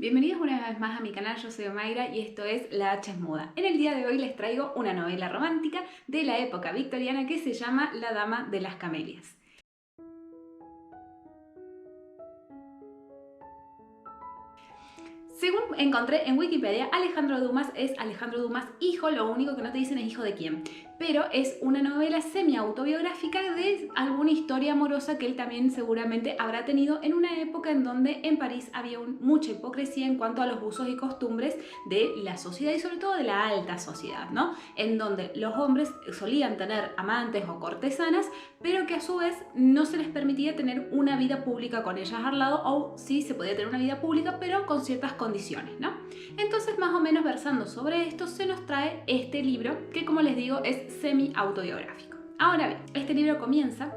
Bienvenidos una vez más a mi canal, yo soy Mayra y esto es La Hacha es Muda. En el día de hoy les traigo una novela romántica de la época victoriana que se llama La Dama de las Camelias. Según encontré en Wikipedia, Alejandro Dumas es Alejandro Dumas hijo, lo único que no te dicen es hijo de quién. Pero es una novela semi-autobiográfica de alguna historia amorosa que él también seguramente habrá tenido en una época en donde en París había mucha hipocresía en cuanto a los usos y costumbres de la sociedad y sobre todo de la alta sociedad, ¿no? En donde los hombres solían tener amantes o cortesanas, pero que a su vez no se les permitía tener una vida pública con ellas al lado, o sí se podía tener una vida pública, pero con ciertas condiciones, ¿no? Entonces, más o menos versando sobre esto, se nos trae este libro que, como les digo, es semi-autobiográfico. Ahora bien, este libro comienza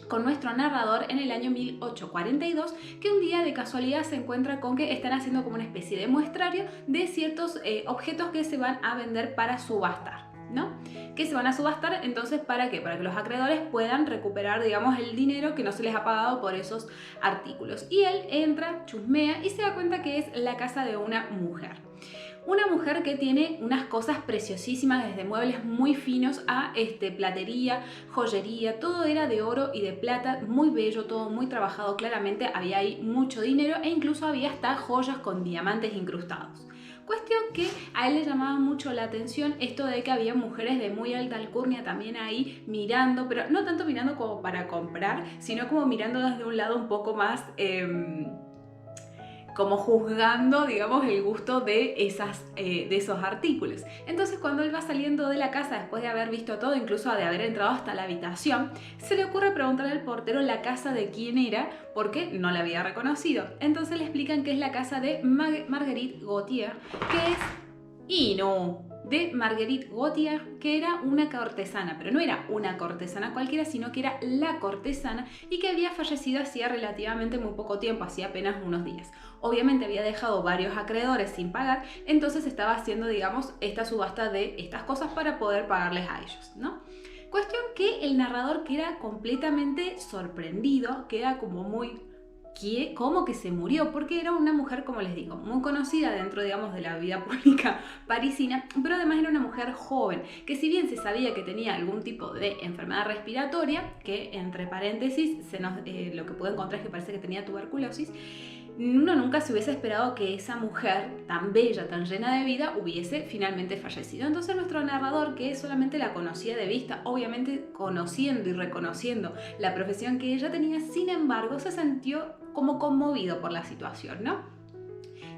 con nuestro narrador en el año 1842, que un día de casualidad se encuentra con que están haciendo como una especie de muestrario de ciertos objetos que se van a vender para subastar, ¿no? Que se van a subastar, entonces, ¿para qué? Para que los acreedores puedan recuperar, digamos, el dinero que no se les ha pagado por esos artículos. Y él entra, chusmea y se da cuenta que es la casa de una mujer. Una mujer que tiene unas cosas preciosísimas, desde muebles muy finos a platería, joyería, todo era de oro y de plata, muy bello, todo muy trabajado, claramente había ahí mucho dinero e incluso había hasta joyas con diamantes incrustados. Cuestión que a él le llamaba mucho la atención esto de que había mujeres de muy alta alcurnia también ahí mirando, pero no tanto mirando como para comprar, sino como mirando desde un lado un poco más como juzgando, digamos, el gusto de esos artículos. Entonces, cuando él va saliendo de la casa después de haber visto todo, incluso de haber entrado hasta la habitación, se le ocurre preguntarle al portero la casa de quién era, porque no la había reconocido. Entonces le explican que es la casa de Marguerite Gautier, que es... Y no, de Marguerite Gautier, que era una cortesana, pero no era una cortesana cualquiera, sino que era la cortesana y que había fallecido hacía relativamente muy poco tiempo, hacía apenas unos días. Obviamente había dejado varios acreedores sin pagar, entonces estaba haciendo, digamos, esta subasta de estas cosas para poder pagarles a ellos, ¿no? Cuestión que el narrador queda completamente sorprendido, queda como muy... ¿Cómo que se murió? Porque era una mujer, como les digo, muy conocida dentro, digamos, de la vida pública parisina, pero además era una mujer joven, que si bien se sabía que tenía algún tipo de enfermedad respiratoria, que entre paréntesis lo que pude encontrar es que parece que tenía tuberculosis, uno nunca se hubiese esperado que esa mujer tan bella, tan llena de vida, hubiese finalmente fallecido. Entonces nuestro narrador, que solamente la conocía de vista, obviamente conociendo y reconociendo la profesión que ella tenía, sin embargo se sintió como conmovido por la situación, ¿no?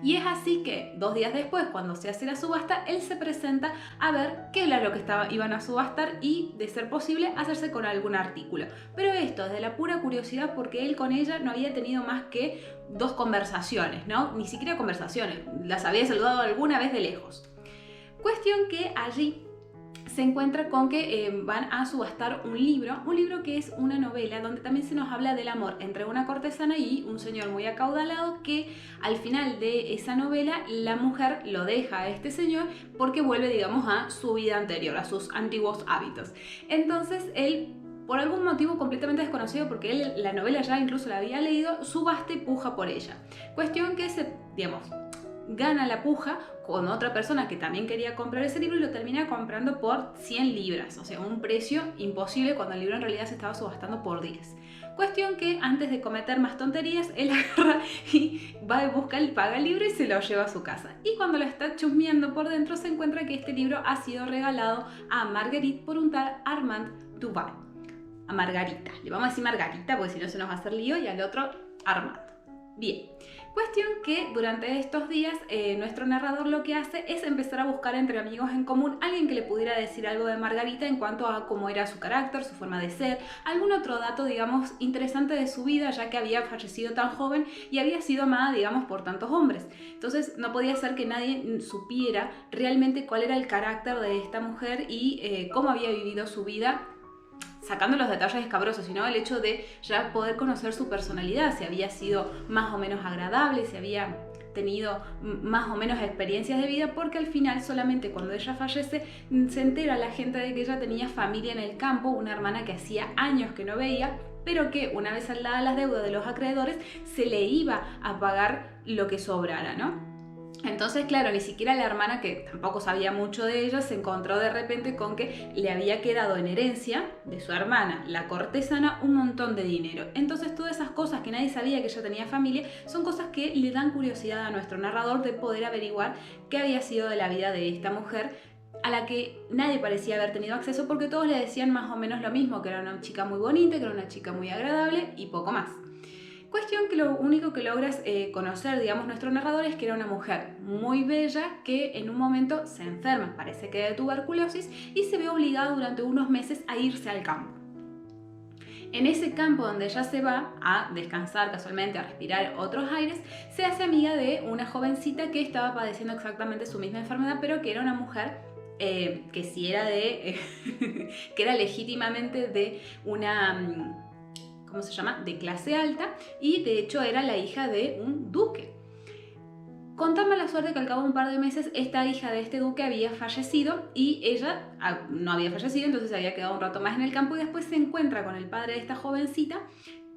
Y es así que 2 días después, cuando se hace la subasta, él se presenta a ver qué era lo que iban a subastar y, de ser posible, hacerse con algún artículo. Pero esto es de la pura curiosidad, porque él con ella no había tenido más que 2 conversaciones, ¿no? Ni siquiera conversaciones, las había saludado alguna vez de lejos. Cuestión que allí se encuentra con que van a subastar un libro que es una novela donde también se nos habla del amor entre una cortesana y un señor muy acaudalado, que al final de esa novela la mujer lo deja a este señor porque vuelve, digamos, a su vida anterior, a sus antiguos hábitos. Entonces él, por algún motivo completamente desconocido, porque él la novela ya incluso la había leído, subasta y puja por ella. Cuestión que gana la puja con otra persona que también quería comprar ese libro y lo termina comprando por 100 libras, o sea, un precio imposible cuando el libro en realidad se estaba subastando por 10. Cuestión que antes de cometer más tonterías, él agarra y va y paga el libro y se lo lleva a su casa. Y cuando lo está chusmeando por dentro, se encuentra que este libro ha sido regalado a Marguerite por un tal Armand Duval. A Margarita, le vamos a decir Margarita porque si no se nos va a hacer lío, y al otro Armand. Bien, cuestión que durante estos días nuestro narrador lo que hace es empezar a buscar entre amigos en común alguien que le pudiera decir algo de Margarita en cuanto a cómo era su carácter, su forma de ser, algún otro dato, digamos, interesante de su vida, ya que había fallecido tan joven y había sido amada, digamos, por tantos hombres. Entonces no podía ser que nadie supiera realmente cuál era el carácter de esta mujer y cómo había vivido su vida, sacando los detalles escabrosos, sino el hecho de ya poder conocer su personalidad, si había sido más o menos agradable, si había tenido más o menos experiencias de vida, porque al final solamente cuando ella fallece se entera la gente de que ella tenía familia en el campo, una hermana que hacía años que no veía, pero que una vez saldadas las deudas de los acreedores se le iba a pagar lo que sobrara, ¿no? Entonces, claro, ni siquiera la hermana, que tampoco sabía mucho de ella, se encontró de repente con que le había quedado en herencia de su hermana, la cortesana, un montón de dinero. Entonces, todas esas cosas que nadie sabía que ella tenía familia, son cosas que le dan curiosidad a nuestro narrador de poder averiguar qué había sido de la vida de esta mujer, a la que nadie parecía haber tenido acceso, porque todos le decían más o menos lo mismo, que era una chica muy bonita, que era una chica muy agradable y poco más. Cuestión que lo único que logras conocer, digamos, nuestro narrador es que era una mujer muy bella que en un momento se enferma, parece que de tuberculosis, y se ve obligada durante unos meses a irse al campo. En ese campo donde ella se va a descansar casualmente, a respirar otros aires, se hace amiga de una jovencita que estaba padeciendo exactamente su misma enfermedad, pero que era una mujer que sí era de... que era legítimamente de una... ¿cómo se llama?, de clase alta, y de hecho era la hija de un duque. Con tan mala suerte que al cabo de un par de meses esta hija de este duque había fallecido y ella no había fallecido, entonces se había quedado un rato más en el campo y después se encuentra con el padre de esta jovencita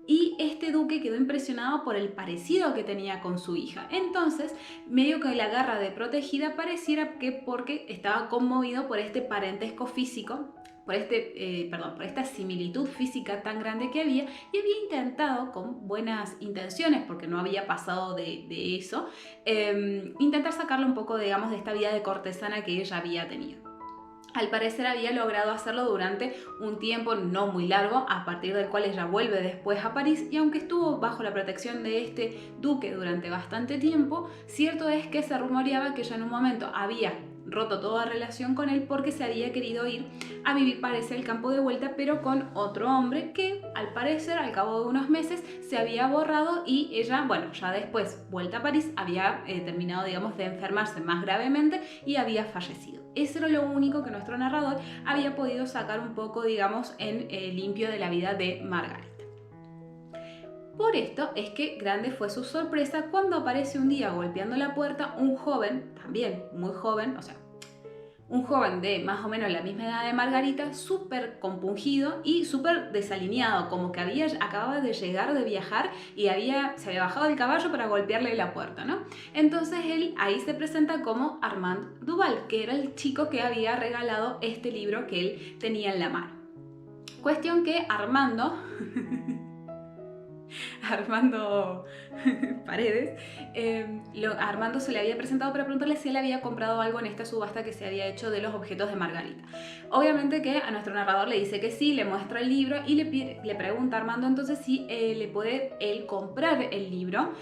y este duque quedó impresionado por el parecido que tenía con su hija. Entonces, medio que la agarra de protegida, pareciera que porque estaba conmovido por este parentesco físico, por esta similitud física tan grande que había, y había intentado, con buenas intenciones, porque no había pasado de eso, intentar sacarle un poco, digamos, de esta vida de cortesana que ella había tenido. Al parecer había logrado hacerlo durante un tiempo no muy largo, a partir del cual ella vuelve después a París, y aunque estuvo bajo la protección de este duque durante bastante tiempo, cierto es que se rumoreaba que ella en un momento había roto toda relación con él porque se había querido ir a vivir, parece, al campo de vuelta, pero con otro hombre que al parecer al cabo de unos meses se había borrado, y ella, bueno, ya después vuelta a París, había terminado, digamos, de enfermarse más gravemente y había fallecido. Eso era lo único que nuestro narrador había podido sacar un poco, digamos, en limpio de la vida de Margarita. Por esto es que grande fue su sorpresa cuando aparece un día golpeando la puerta un joven, también muy joven, o sea, un joven de más o menos la misma edad de Margarita, súper compungido y súper desalineado, como que acababa de llegar de viajar y se había bajado del caballo para golpearle la puerta, ¿no? Entonces él ahí se presenta como Armand Duval, que era el chico que había regalado este libro que él tenía en la mano. Cuestión que Armando Paredes, Armando se le había presentado para preguntarle si él había comprado algo en esta subasta que se había hecho de los objetos de Margarita. Obviamente que a nuestro narrador le dice que sí, le muestra el libro y le pregunta a Armando entonces si le puede él comprar el libro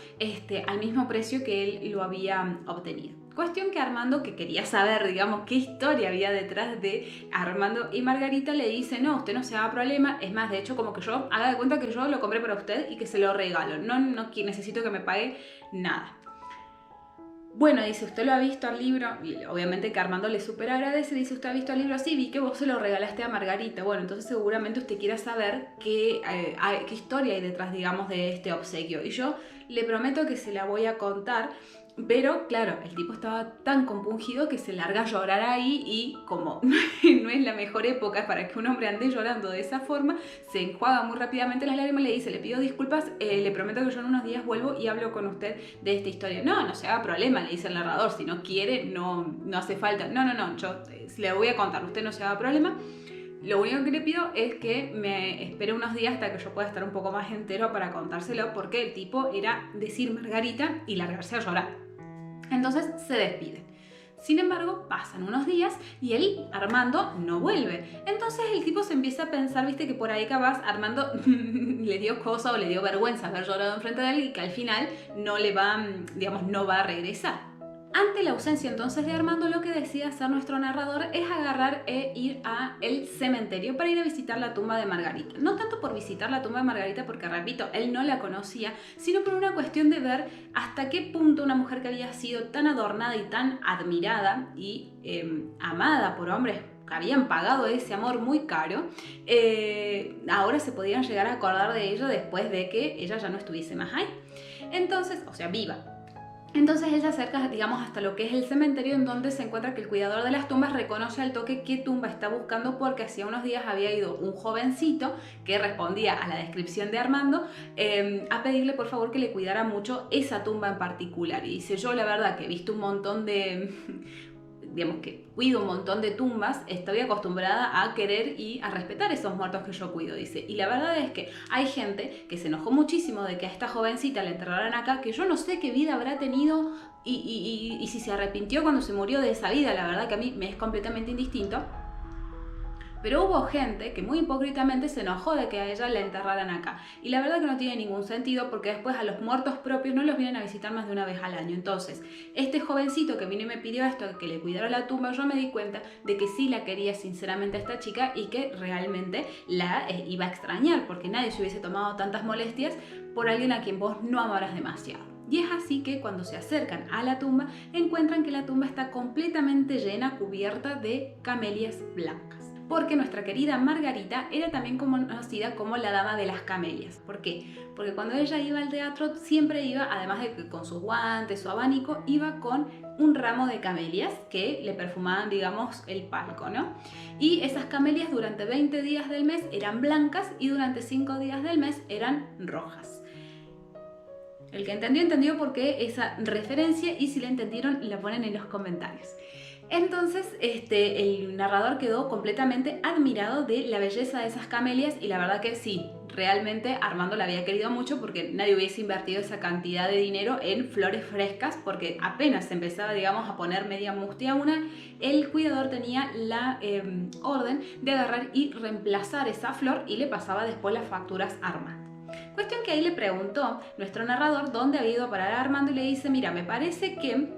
al mismo precio que él lo había obtenido. Cuestión que Armando, que quería saber, digamos, qué historia había detrás de Armando y Margarita, le dice: no, usted no se haga problema, es más, de hecho, como que yo, haga de cuenta que yo lo compré para usted y que se lo regalo, no necesito que me pague nada. Bueno, dice, ¿usted lo ha visto al libro? Y obviamente que Armando le súper agradece, dice, ¿usted ha visto el libro? Sí, vi que vos se lo regalaste a Margarita. Bueno, entonces seguramente usted quiera saber qué historia hay detrás, digamos, de este obsequio. Y yo le prometo que se la voy a contar. Pero claro, el tipo estaba tan compungido que se larga a llorar ahí, y como no es la mejor época para que un hombre ande llorando de esa forma, se enjuaga muy rápidamente las lágrimas y le dice: le pido disculpas, le prometo que yo en unos días vuelvo y hablo con usted de esta historia. No se haga problema, le dice el narrador, si no quiere, no hace falta. No, yo le voy a contar, usted no se haga problema. Lo único que le pido es que me espere unos días hasta que yo pueda estar un poco más entero para contárselo, porque el tipo era decir Margarita y largarse a llorar. Entonces se despiden. Sin embargo, pasan unos días y Armando no vuelve. Entonces el tipo se empieza a pensar, viste, que por ahí capaz Armando le dio cosa o le dio vergüenza haber llorado enfrente de él y que al final no va a regresar. Ante la ausencia entonces de Armando, lo que decide hacer nuestro narrador es agarrar e ir al cementerio para ir a visitar la tumba de Margarita. No tanto por visitar la tumba de Margarita, porque repito, él no la conocía, sino por una cuestión de ver hasta qué punto una mujer que había sido tan adornada y tan admirada y amada por hombres que habían pagado ese amor muy caro, ahora se podían llegar a acordar de ella después de que ella ya no estuviese más ahí. Entonces, o sea, viva. Entonces él se acerca, digamos, hasta lo que es el cementerio, en donde se encuentra que el cuidador de las tumbas reconoce al toque qué tumba está buscando, porque hacía unos días había ido un jovencito que respondía a la descripción de Armando a pedirle por favor que le cuidara mucho esa tumba en particular. Y dice, yo la verdad que he visto un montón de... digamos que cuido un montón de tumbas, estoy acostumbrada a querer y a respetar esos muertos que yo cuido, dice. Y la verdad es que hay gente que se enojó muchísimo de que a esta jovencita la enterraran acá, que yo no sé qué vida habrá tenido y si se arrepintió cuando se murió de esa vida, la verdad que a mí me es completamente indistinto. Pero hubo gente que muy hipócritamente se enojó de que a ella la enterraran acá. Y la verdad que no tiene ningún sentido, porque después a los muertos propios no los vienen a visitar más de una vez al año. Entonces, este jovencito que vino y me pidió esto, que le cuidara la tumba, yo me di cuenta de que sí la quería sinceramente a esta chica y que realmente la iba a extrañar, porque nadie se hubiese tomado tantas molestias por alguien a quien vos no amarás demasiado. Y es así que cuando se acercan a la tumba, encuentran que la tumba está completamente llena, cubierta de camelias blancas. Porque nuestra querida Margarita era también conocida como la dama de las camelias. ¿Por qué? Porque cuando ella iba al teatro siempre iba, además de que con sus guantes, su abanico, iba con un ramo de camelias que le perfumaban, digamos, el palco, ¿no? Y esas camelias durante 20 días del mes eran blancas y durante 5 días del mes eran rojas. El que entendió, entendió por qué esa referencia, y si la entendieron, la ponen en los comentarios. Entonces el narrador quedó completamente admirado de la belleza de esas camelias, y la verdad que sí, realmente Armando la había querido mucho, porque nadie hubiese invertido esa cantidad de dinero en flores frescas, porque apenas se empezaba, digamos, a poner media mustia una, el cuidador tenía la orden de agarrar y reemplazar esa flor y le pasaba después las facturas a Armando. Cuestión que ahí le preguntó nuestro narrador dónde había ido a parar a Armando, y le dice, mira, me parece que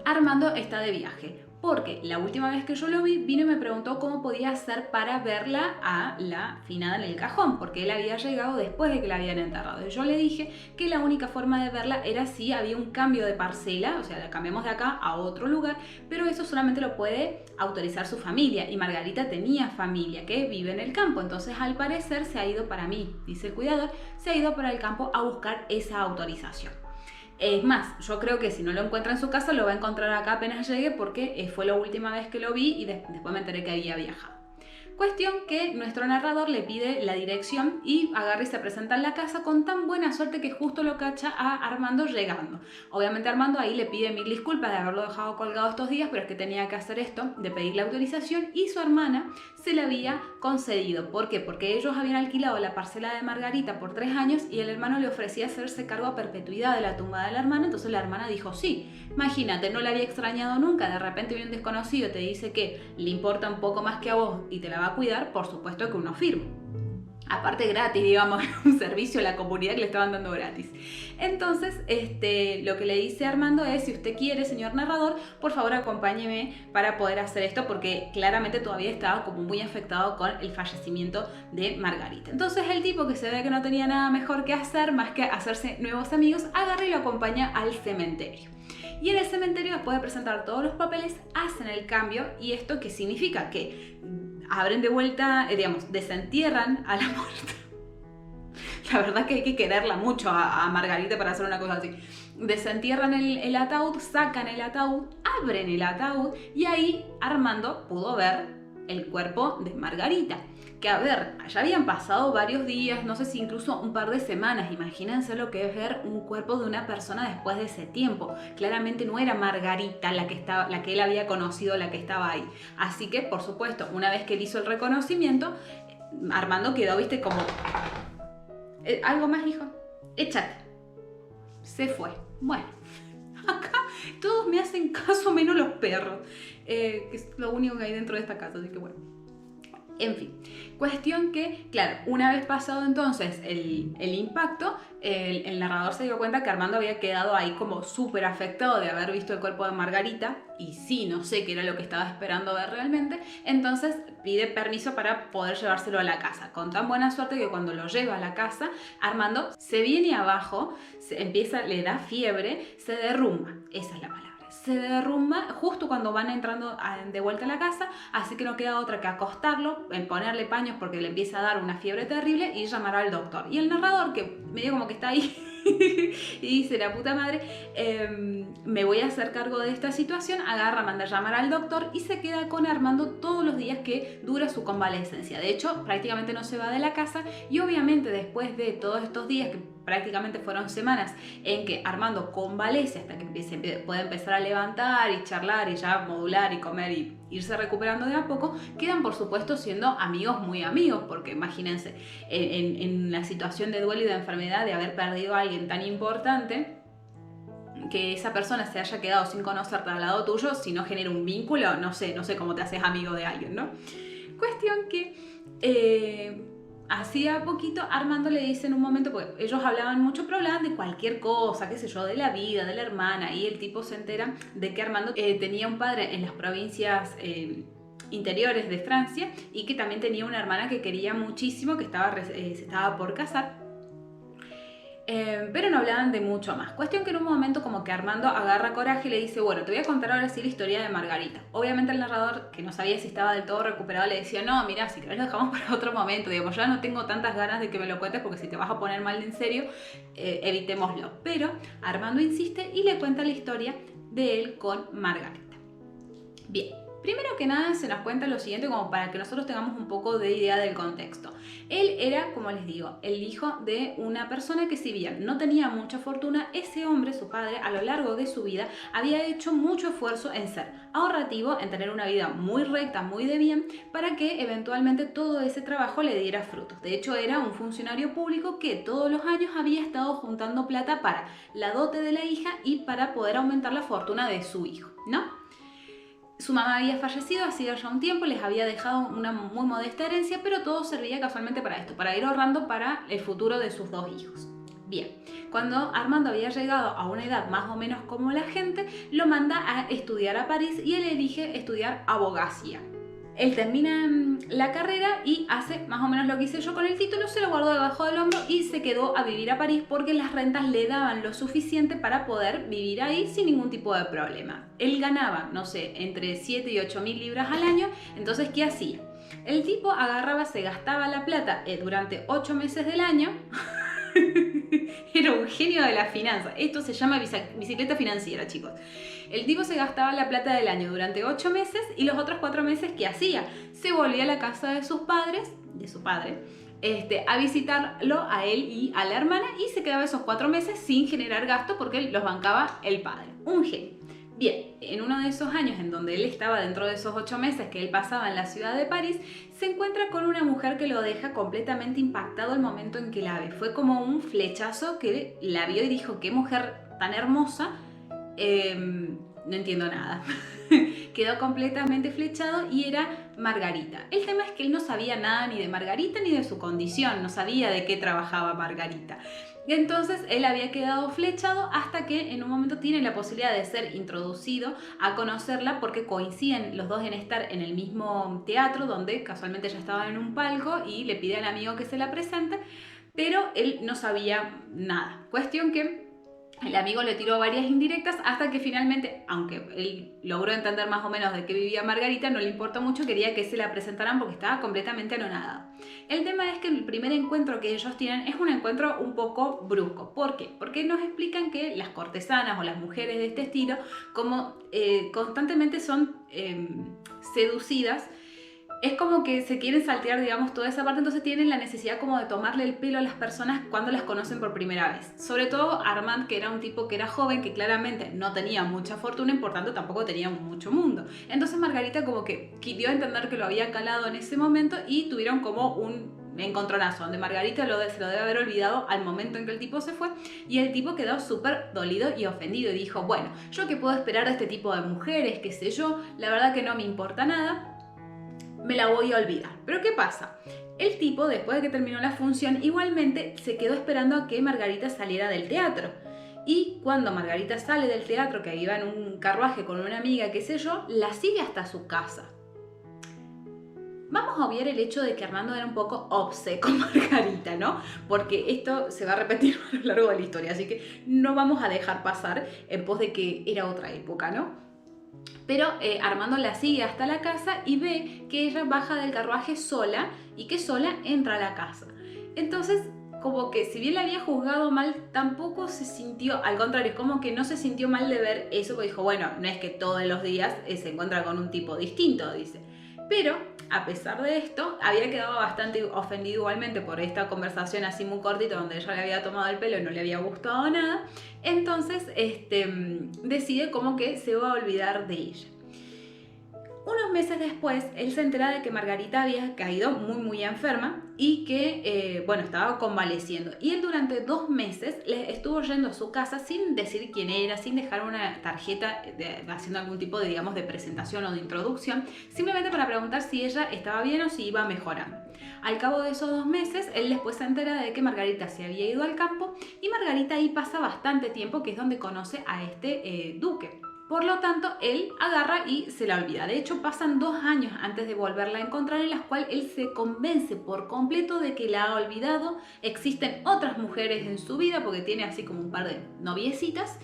Armando está de viaje, porque la última vez que yo lo vi, vino y me preguntó cómo podía hacer para verla a la finada en el cajón, porque él había llegado después de que la habían enterrado. Y yo le dije que la única forma de verla era si había un cambio de parcela, o sea, la cambiamos de acá a otro lugar, pero eso solamente lo puede autorizar su familia, y Margarita tenía familia que vive en el campo, entonces al parecer se ha ido, para mí, dice el cuidador, se ha ido para el campo a buscar esa autorización. Es más, yo creo que si no lo encuentra en su casa, lo va a encontrar acá apenas llegue, porque fue la última vez que lo vi y después me enteré que había viajado. Cuestión que nuestro narrador le pide la dirección y agarra y se presenta en la casa con tan buena suerte que justo lo cacha a Armando llegando. Obviamente Armando ahí le pide mil disculpas de haberlo dejado colgado estos días, pero es que tenía que hacer esto, de pedir la autorización, y su hermana se la había concedido. ¿Por qué? Porque ellos habían alquilado la parcela de Margarita por 3 años y el hermano le ofrecía hacerse cargo a perpetuidad de la tumba de la hermana, entonces la hermana dijo sí. Imagínate, no la había extrañado nunca, de repente viene un desconocido, te dice que le importa un poco más que a vos y te la va a cuidar, por supuesto que uno firma. Aparte gratis, digamos, un servicio a la comunidad que le estaban dando gratis. Entonces, lo que le dice Armando es, si usted quiere, señor narrador, por favor acompáñeme para poder hacer esto, porque claramente todavía estaba como muy afectado con el fallecimiento de Margarita. Entonces el tipo, que se ve que no tenía nada mejor que hacer más que hacerse nuevos amigos, agarra y lo acompaña al cementerio. Y en el cementerio, después de presentar todos los papeles, hacen el cambio. ¿Y esto qué significa? Que abren de vuelta, digamos, desentierran a la muerta. La verdad que hay que quererla mucho a Margarita para hacer una cosa así. Desentierran el ataúd, sacan el ataúd, abren el ataúd, y ahí Armando pudo ver el cuerpo de Margarita. Que a ver, ya habían pasado varios días, no sé si incluso un par de semanas. Imagínense lo que es ver un cuerpo de una persona después de ese tiempo. Claramente no era Margarita la que él había conocido, la que estaba ahí. Así que, por supuesto, una vez que él hizo el reconocimiento, Armando quedó, viste, como... ¿Algo más, hijo? Échate. Se fue. Bueno, acá todos me hacen caso menos los perros, que es lo único que hay dentro de esta casa, así que bueno. En fin, cuestión que, claro, una vez pasado entonces el impacto, el narrador se dio cuenta que Armando había quedado ahí como súper afectado de haber visto el cuerpo de Margarita, y sí, no sé qué era lo que estaba esperando ver realmente, entonces pide permiso para poder llevárselo a la casa, con tan buena suerte que cuando lo lleva a la casa, Armando se viene abajo, le da fiebre, se derrumba, esa es la palabra. Se derrumba justo cuando van entrando de vuelta a la casa, así que no queda otra que acostarlo, ponerle paños porque le empieza a dar una fiebre terrible y llamar al doctor. Y el narrador, que medio como que está ahí y dice, la puta madre, me voy a hacer cargo de esta situación, agarra, manda a llamar al doctor y se queda con Armando todos los días que dura su convalecencia. De hecho, prácticamente no se va de la casa y obviamente después de todos estos días, que prácticamente fueron semanas en que Armando convalece hasta que puede empezar a levantar y charlar y ya modular y comer y irse recuperando de a poco, quedan por supuesto siendo amigos muy amigos, porque imagínense, en la situación de duelo y de enfermedad, de haber perdido a alguien tan importante, que esa persona se haya quedado sin conocerte al lado tuyo, si no genera un vínculo, no sé cómo te haces amigo de alguien, ¿no? Cuestión que hacía poquito Armando le dice en un momento, porque ellos hablaban mucho, pero hablaban de cualquier cosa, qué sé yo, de la vida, de la hermana, y el tipo se entera de que Armando tenía un padre en las provincias interiores de Francia y que también tenía una hermana que quería muchísimo, que se estaba por casar. Pero no hablaban de mucho más. Cuestión que en un momento como que Armando agarra coraje y le dice, bueno, te voy a contar ahora sí la historia de Margarita. Obviamente el narrador, que no sabía si estaba del todo recuperado, le decía, no, mira, si querés lo dejamos para otro momento, digamos, ya no tengo tantas ganas de que me lo cuentes porque si te vas a poner mal en serio, evitémoslo. Pero Armando insiste y le cuenta la historia de él con Margarita. Bien. Primero que nada se nos cuenta lo siguiente como para que nosotros tengamos un poco de idea del contexto. Él era, como les digo, el hijo de una persona que si bien no tenía mucha fortuna, ese hombre, su padre, a lo largo de su vida había hecho mucho esfuerzo en ser ahorrativo, en tener una vida muy recta, muy de bien, para que eventualmente todo ese trabajo le diera frutos. De hecho, era un funcionario público que todos los años había estado juntando plata para la dote de la hija y para poder aumentar la fortuna de su hijo, ¿no? Su mamá había fallecido hacía ya un tiempo, les había dejado una muy modesta herencia, pero todo servía casualmente para esto, para ir ahorrando para el futuro de sus dos hijos. Bien, cuando Armando había llegado a una edad más o menos como la gente, lo manda a estudiar a París y él elige estudiar abogacía. Él termina la carrera y hace más o menos lo que hice yo con el título, se lo guardó debajo del hombro y se quedó a vivir a París porque las rentas le daban lo suficiente para poder vivir ahí sin ningún tipo de problema. Él ganaba, no sé, entre 7 y 8 mil libras al año, entonces ¿qué hacía? El tipo agarraba, se gastaba la plata durante 8 meses del año. Era un genio de la finanza. Esto se llama bicicleta financiera, chicos. El tipo se gastaba la plata del año durante 8 meses y los otros 4 meses, ¿qué hacía? Se volvía a la casa de sus padres, de su padre, a visitarlo a él y a la hermana y se quedaba esos 4 meses sin generar gasto porque los bancaba el padre. Un genio. Bien, en uno de esos años en donde él estaba dentro de esos 8 meses que él pasaba en la ciudad de París, se encuentra con una mujer que lo deja completamente impactado el momento en que la ve. Fue como un flechazo que la vio y dijo, qué mujer tan hermosa, no entiendo nada. Quedó completamente flechado y era Margarita. El tema es que él no sabía nada ni de Margarita ni de su condición, no sabía de qué trabajaba Margarita. Entonces él había quedado flechado hasta que en un momento tiene la posibilidad de ser introducido a conocerla porque coinciden los dos en estar en el mismo teatro donde casualmente ella estaba en un palco y le pide al amigo que se la presente, pero él no sabía nada. Cuestión que el amigo le tiró varias indirectas hasta que finalmente, aunque él logró entender más o menos de qué vivía Margarita, no le importó mucho, quería que se la presentaran porque estaba completamente anonadado. El tema es que el primer encuentro que ellos tienen es un encuentro un poco brusco. ¿Por qué? Porque nos explican que las cortesanas o las mujeres de este estilo, como constantemente son seducidas, es como que se quieren saltear, digamos, toda esa parte, entonces tienen la necesidad como de tomarle el pelo a las personas cuando las conocen por primera vez. Sobre todo Armand, que era un tipo que era joven, que claramente no tenía mucha fortuna y por tanto tampoco tenía mucho mundo. Entonces Margarita como que dio a entender que lo había calado en ese momento y tuvieron como un encontronazo, donde Margarita se lo debe haber olvidado al momento en que el tipo se fue y el tipo quedó súper dolido y ofendido y dijo, bueno, ¿yo qué puedo esperar de este tipo de mujeres? ¿Qué sé yo? La verdad que no me importa nada. Me la voy a olvidar. Pero ¿qué pasa? El tipo, después de que terminó la función, igualmente se quedó esperando a que Margarita saliera del teatro. Y cuando Margarita sale del teatro, que iba en un carruaje con una amiga, qué sé yo, la sigue hasta su casa. Vamos a obviar el hecho de que Armando era un poco obse con Margarita, ¿no? Porque esto se va a repetir a lo largo de la historia, así que no vamos a dejar pasar en pos de que era otra época, ¿no? Pero Armando la sigue hasta la casa y ve que ella baja del carruaje sola y que sola entra a la casa. Entonces como que si bien la había juzgado mal, tampoco se sintió, al contrario, es como que no se sintió mal de ver eso, porque dijo, bueno, no es que todos los días se encuentra con un tipo distinto, dice. Pero, a pesar de esto, había quedado bastante ofendido igualmente por esta conversación así muy cortita, donde ella le había tomado el pelo y no le había gustado nada. Entonces, decide como que se va a olvidar de ella. Unos meses después, él se entera de que Margarita había caído muy enferma y que, estaba convaleciendo. Y él durante 2 meses le estuvo yendo a su casa sin decir quién era, sin dejar una tarjeta haciendo algún tipo de, digamos, de presentación o de introducción, simplemente para preguntar si ella estaba bien o si iba mejorando. Al cabo de esos 2 meses, él después se entera de que Margarita se había ido al campo y Margarita ahí pasa bastante tiempo, que es donde conoce a este duque. Por lo tanto, él agarra y se la olvida. De hecho, pasan 2 años antes de volverla a encontrar, en las cuales él se convence por completo de que la ha olvidado. Existen otras mujeres en su vida, porque tiene así como un par de noviecitas.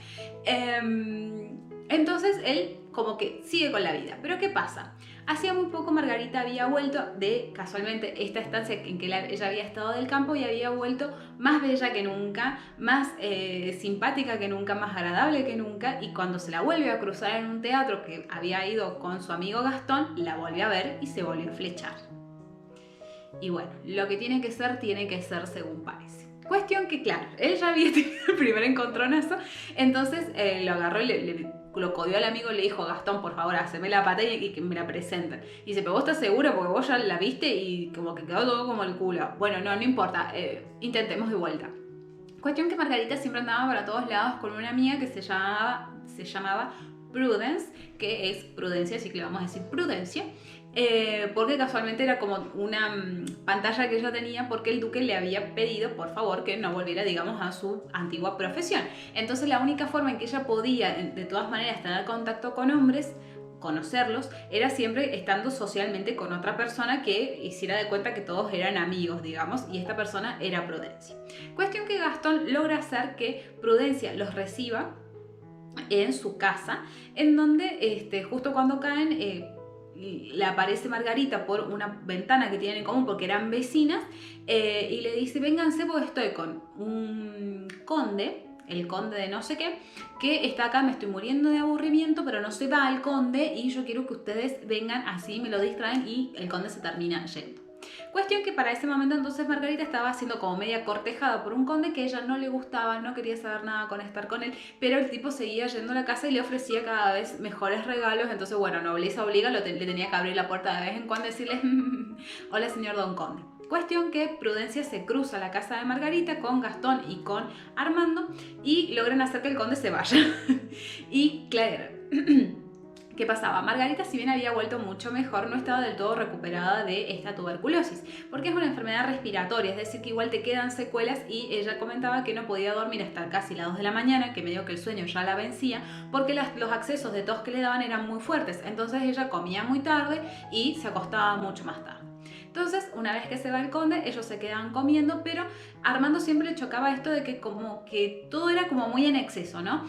Entonces, él como que sigue con la vida. Pero ¿qué pasa? Hacía muy poco Margarita había vuelto de, casualmente, esta estancia en que ella había estado del campo y había vuelto más bella que nunca, más simpática que nunca, más agradable que nunca, y cuando se la vuelve a cruzar en un teatro que había ido con su amigo Gastón, la volvió a ver y se volvió a flechar. Y bueno, lo que tiene que ser según parece. Cuestión que, claro, él ya había tenido el primer encontronazo, entonces lo agarró y lo codió al amigo y le dijo, Gastón, por favor, haceme la pata y que me la presenten. Y dice, pero vos estás seguro porque vos ya la viste y como que quedó todo como el culo. Bueno, no importa, intentemos de vuelta. Cuestión que Margarita siempre andaba para todos lados con una amiga que se llamaba Prudence, que es Prudencia, así que le vamos a decir Prudencia. Porque casualmente era como una pantalla que ella tenía porque el duque le había pedido por favor que no volviera, digamos, a su antigua profesión. Entonces la única forma en que ella podía de todas maneras tener contacto con hombres, conocerlos, era siempre estando socialmente con otra persona que hiciera de cuenta que todos eran amigos, digamos, y esta persona era Prudencia. Cuestión que Gastón logra hacer que Prudencia los reciba en su casa, en donde justo cuando caen le aparece Margarita por una ventana que tienen en común porque eran vecinas, y le dice, vénganse porque estoy con un conde, el conde de no sé qué, que está acá, me estoy muriendo de aburrimiento, pero no se va al conde y yo quiero que ustedes vengan así, me lo distraen y el conde se termina yendo. Cuestión que para ese momento entonces Margarita estaba siendo como media cortejada por un conde que a ella no le gustaba, no quería saber nada con estar con él, pero el tipo seguía yendo a la casa y le ofrecía cada vez mejores regalos, entonces bueno, nobleza obliga, le tenía que abrir la puerta de vez en cuando y decirle, hola señor don conde. Cuestión que Prudencia se cruza a la casa de Margarita con Gastón y con Armando y logran hacer que el conde se vaya. Y claro, ¿qué pasaba? Margarita, si bien había vuelto mucho mejor, no estaba del todo recuperada de esta tuberculosis, porque es una enfermedad respiratoria, es decir, que igual te quedan secuelas, y ella comentaba que no podía dormir hasta casi las 2 de la mañana, que medio que el sueño ya la vencía, porque los accesos de tos que le daban eran muy fuertes, entonces ella comía muy tarde y se acostaba mucho más tarde. Entonces, una vez que se va el conde, ellos se quedan comiendo, pero Armando siempre le chocaba esto de que como que todo era como muy en exceso, ¿no?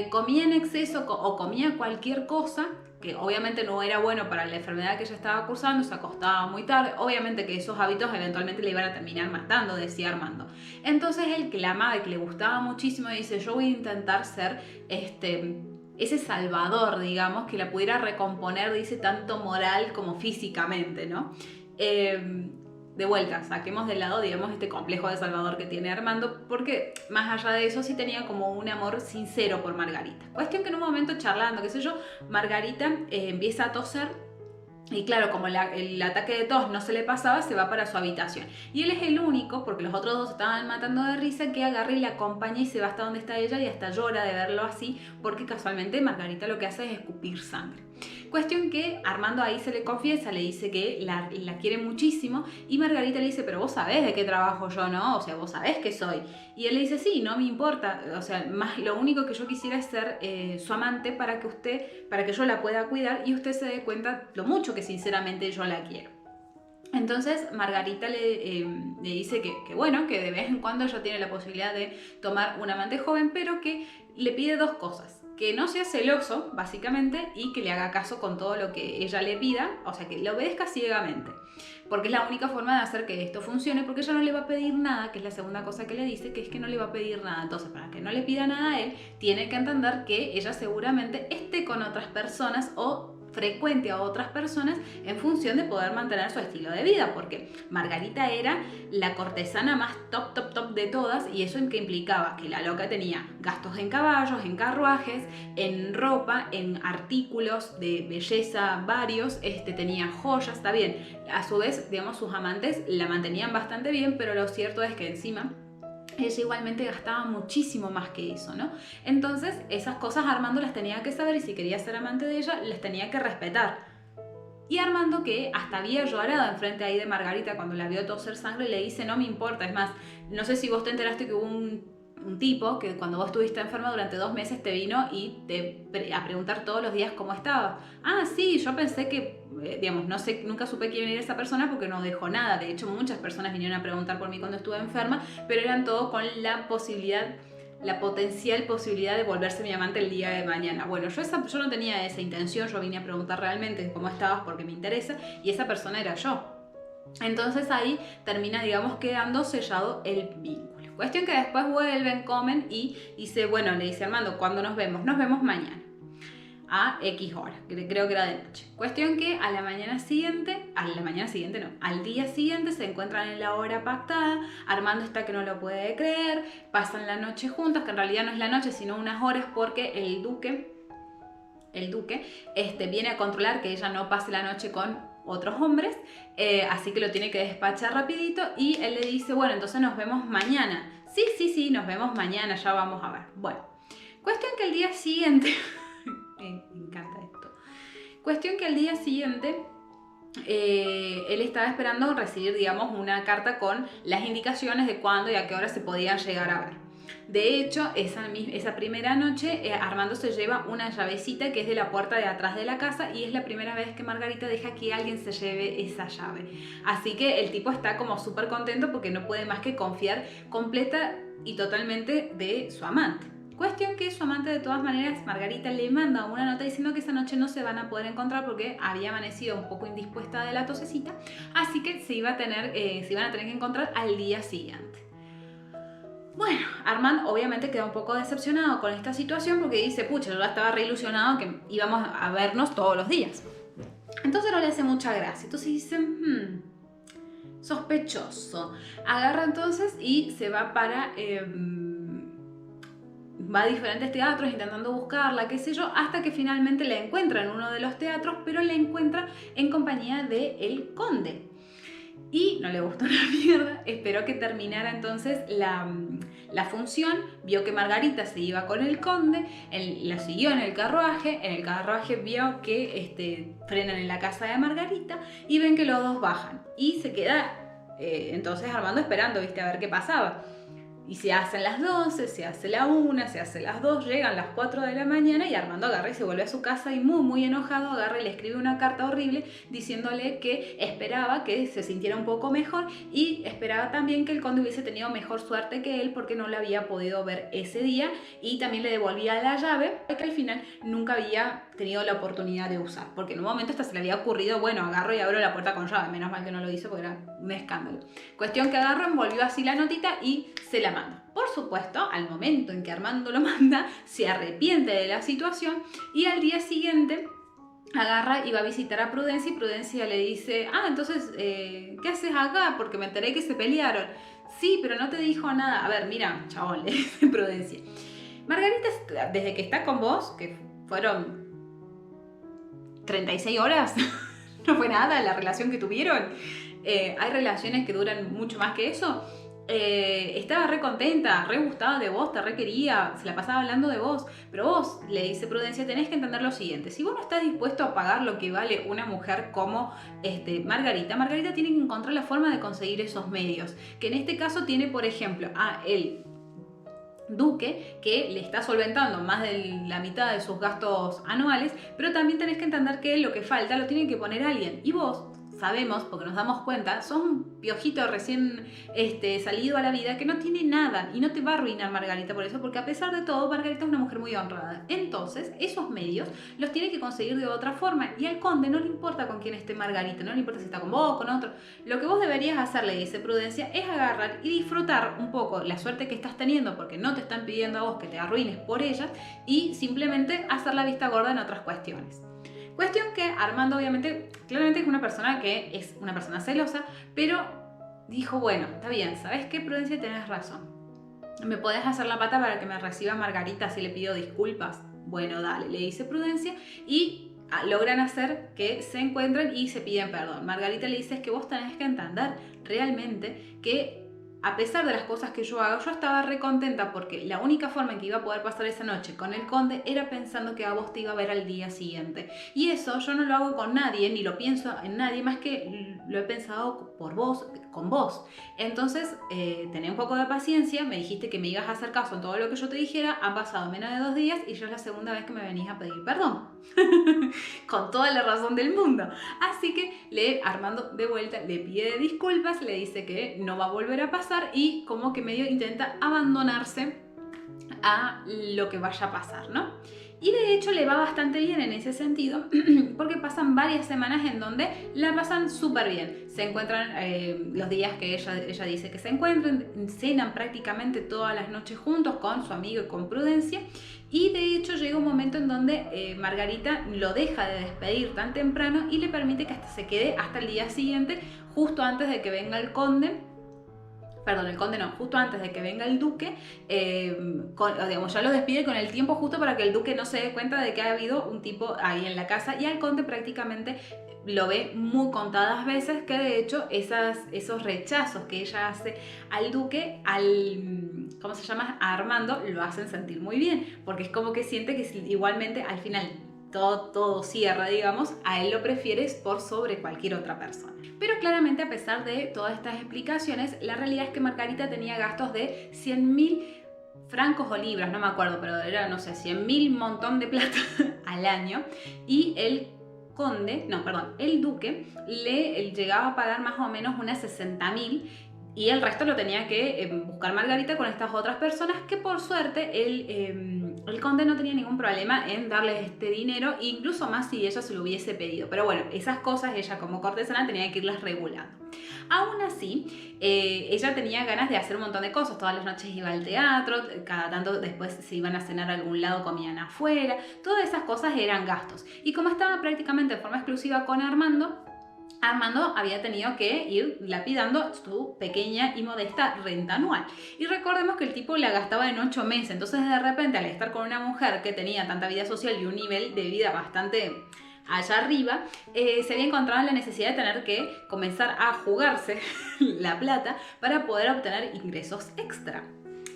Comía en exceso o comía cualquier cosa, que obviamente no era bueno para la enfermedad que ella estaba cursando, se acostaba muy tarde, obviamente que esos hábitos eventualmente le iban a terminar matando, decía Armando. Entonces él, que la amaba y que le gustaba muchísimo, dice, yo voy a intentar ser ese salvador, digamos, que la pudiera recomponer, dice, tanto moral como físicamente, ¿no? De vuelta, saquemos de lado, digamos, este complejo de salvador que tiene Armando, porque más allá de eso sí tenía como un amor sincero por Margarita. Cuestión que en un momento charlando, qué sé yo, Margarita empieza a toser. Y claro, como el ataque de tos no se le pasaba, se va para su habitación. Y él es el único, porque los otros dos estaban matando de risa, que agarra y la acompaña y se va hasta donde está ella y hasta llora de verlo así, porque casualmente Margarita lo que hace es escupir sangre. Cuestión que Armando ahí se le confiesa, le dice que la quiere muchísimo, y Margarita le dice, pero vos sabés de qué trabajo yo, ¿no? O sea, vos sabés que soy. Y él le dice, sí, no me importa, o sea, más lo único que yo quisiera es ser su amante para que yo la pueda cuidar y usted se dé cuenta lo mucho que sinceramente yo la quiero. Entonces Margarita le dice que bueno, que de vez en cuando ella tiene la posibilidad de tomar un amante joven, pero que le pide 2 cosas. que no sea celoso, básicamente, y que le haga caso con todo lo que ella le pida, o sea, que le obedezca ciegamente. Porque es la única forma de hacer que esto funcione, porque ella no le va a pedir nada, que es la segunda cosa que le dice, que es que no le va a pedir nada. Entonces, para que no le pida nada a él, tiene que entender que ella seguramente esté con otras personas o frecuente a otras personas en función de poder mantener su estilo de vida, porque Margarita era la cortesana más top de todas, y eso en que implicaba que la loca tenía gastos en caballos, en carruajes, en ropa, en artículos de belleza varios, tenía joyas, está bien. A su vez, digamos, sus amantes la mantenían bastante bien, pero lo cierto es que encima ella igualmente gastaba muchísimo más que eso, ¿no? Entonces, esas cosas Armando las tenía que saber, y si quería ser amante de ella, las tenía que respetar. Y Armando, que hasta había llorado enfrente ahí de Margarita cuando la vio toser sangre, le dice, no me importa. Es más, no sé si vos te enteraste que hubo un tipo que cuando vos estuviste enferma durante 2 meses te vino y a preguntar todos los días cómo estabas. Ah, sí, yo pensé que, digamos, no sé, nunca supe quién era esa persona porque no dejó nada. De hecho, muchas personas vinieron a preguntar por mí cuando estuve enferma, pero eran todo con la potencial posibilidad de volverse mi amante el día de mañana. Bueno, yo no tenía esa intención, yo vine a preguntar realmente cómo estabas porque me interesa, y esa persona era yo. Entonces ahí termina, digamos, quedando sellado el vínculo. Cuestión que después vuelven, comen y dice, bueno, le dice Armando, ¿cuándo nos vemos? Nos vemos mañana a X hora, creo que era de noche. Cuestión que al día siguiente se encuentran en la hora pactada. Armando está que no lo puede creer, pasan la noche juntos, que en realidad no es la noche sino unas horas, porque el duque viene a controlar que ella no pase la noche con otros hombres, así que lo tiene que despachar rapidito, y él le dice, bueno, entonces nos vemos mañana. Sí, nos vemos mañana, ya vamos a ver. Bueno, cuestión que el día siguiente me encanta esto. Cuestión que al día siguiente él estaba esperando recibir, digamos, una carta con las indicaciones de cuándo y a qué hora se podían llegar a ver. De hecho, esa primera noche Armando se lleva una llavecita que es de la puerta de atrás de la casa, y es la primera vez que Margarita deja que alguien se lleve esa llave. Así que el tipo está como súper contento porque no puede más que confiar completa y totalmente de su amante. Cuestión que su amante, de todas maneras, Margarita le manda una nota diciendo que esa noche no se van a poder encontrar porque había amanecido un poco indispuesta de la tosecita, así que se iban a tener que encontrar al día siguiente. Bueno, Armand obviamente queda un poco decepcionado con esta situación porque dice, pucha, yo ya estaba re ilusionado que íbamos a vernos todos los días. Entonces no le hace mucha gracia. Entonces dice, sospechoso. Agarra entonces y se va para... va a diferentes teatros intentando buscarla, qué sé yo, hasta que finalmente la encuentra en uno de los teatros, pero la encuentra en compañía de el conde. Y no le gustó una mierda, esperó que terminara entonces la función, vio que Margarita se iba con el conde, la siguió en el carruaje vio que frenan en la casa de Margarita y ven que los dos bajan. Y se queda entonces Armando esperando, ¿viste? A ver qué pasaba. Y se hacen las 12, se hace la 1, se hace las 2, llegan las 4 de la mañana y Armando agarra y se vuelve a su casa y muy enojado agarra y le escribe una carta horrible diciéndole que esperaba que se sintiera un poco mejor y esperaba también que el conde hubiese tenido mejor suerte que él porque no la había podido ver ese día, y también le devolvía la llave que al final nunca había tenido la oportunidad de usar, porque en un momento hasta se le había ocurrido, bueno, agarro y abro la puerta con llave, menos mal que no lo hizo porque era un escándalo. Cuestión que agarro, envolvió así la notita y se la manda. Por supuesto, al momento en que Armando lo manda, se arrepiente de la situación y al día siguiente agarra y va a visitar a Prudencia y Prudencia le dice, entonces, ¿qué haces acá? Porque me enteré que se pelearon. Sí, pero no te dijo nada. A ver, mira, chabón, le dice Prudencia. Margarita, desde que está con vos, que fueron 36 horas, no fue nada la relación que tuvieron. Hay relaciones que duran mucho más que eso. Estaba re contenta, re gustada de vos, te re quería, se la pasaba hablando de vos, pero vos, le dice Prudencia, tenés que entender lo siguiente: si vos no estás dispuesto a pagar lo que vale una mujer como Margarita tiene que encontrar la forma de conseguir esos medios, que en este caso tiene, por ejemplo, a el duque, que le está solventando más de la mitad de sus gastos anuales, pero también tenés que entender que lo que falta lo tiene que poner alguien, y vos, sabemos, porque nos damos cuenta, sos un piojito recién salido a la vida que no tiene nada y no te va a arruinar Margarita por eso, porque a pesar de todo, Margarita es una mujer muy honrada. Entonces, esos medios los tiene que conseguir de otra forma y al conde no le importa con quién esté Margarita, no le importa si está con vos o con otro. Lo que vos deberías hacer, le dice Prudencia, es agarrar y disfrutar un poco la suerte que estás teniendo porque no te están pidiendo a vos que te arruines por ellas y simplemente hacer la vista gorda en otras cuestiones. Cuestión que Armando obviamente, claramente es una persona que es una persona celosa, pero dijo, bueno, está bien, ¿sabes qué, Prudencia? Tenés razón. ¿Me podés hacer la pata para que me reciba Margarita si le pido disculpas? Bueno, dale, le dice Prudencia y logran hacer que se encuentren y se piden perdón. Margarita le dice, es que vos tenés que entender realmente que a pesar de las cosas que yo hago, yo estaba re contenta porque la única forma en que iba a poder pasar esa noche con el conde era pensando que a vos te iba a ver al día siguiente. Y eso yo no lo hago con nadie, ni lo pienso en nadie, más que lo he pensado por vos, con vos. Entonces, tené un poco de paciencia, me dijiste que me ibas a hacer caso en todo lo que yo te dijera, han pasado menos de 2 días y ya es la segunda vez que me venís a pedir perdón. Con toda la razón del mundo. Así que Armando de vuelta le pide disculpas, le dice que no va a volver a pasar y como que medio intenta abandonarse a lo que vaya a pasar, ¿no? Y de hecho le va bastante bien en ese sentido porque pasan varias semanas en donde la pasan súper bien. Se encuentran los días que ella dice que se encuentran, cenan prácticamente todas las noches juntos con su amigo y con Prudencia. Y de hecho llega un momento en donde Margarita lo deja de despedir tan temprano y le permite que hasta se quede hasta el día siguiente, justo antes de que venga el conde. Perdón, el conde no, justo antes de que venga el duque, digamos, ya lo despide con el tiempo justo para que el duque no se dé cuenta de que ha habido un tipo ahí en la casa y al conde prácticamente lo ve muy contadas veces, que de hecho esos rechazos que ella hace al duque, ¿cómo se llama? A Armando, lo hacen sentir muy bien, porque es como que siente que igualmente al final todo cierra, digamos, a él lo prefieres por sobre cualquier otra persona. Pero claramente a pesar de todas estas explicaciones, la realidad es que Margarita tenía gastos de 100.000 francos o libras, no me acuerdo, pero era, no sé, 100.000 montón de plata al año y el duque le llegaba a pagar más o menos unas 60.000 y el resto lo tenía que buscar Margarita con estas otras personas que por suerte el conde no tenía ningún problema en darles este dinero, incluso más si ella se lo hubiese pedido. Pero bueno, esas cosas ella como cortesana tenía que irlas regulando. Aún así, ella tenía ganas de hacer un montón de cosas. Todas las noches iba al teatro, cada tanto después se iban a cenar a algún lado, comían afuera. Todas esas cosas eran gastos. Y como estaba prácticamente de forma exclusiva con Armando había tenido que ir lapidando su pequeña y modesta renta anual. Y recordemos que el tipo la gastaba en 8 meses, entonces de repente al estar con una mujer que tenía tanta vida social y un nivel de vida bastante allá arriba, se había encontrado en la necesidad de tener que comenzar a jugarse la plata para poder obtener ingresos extra.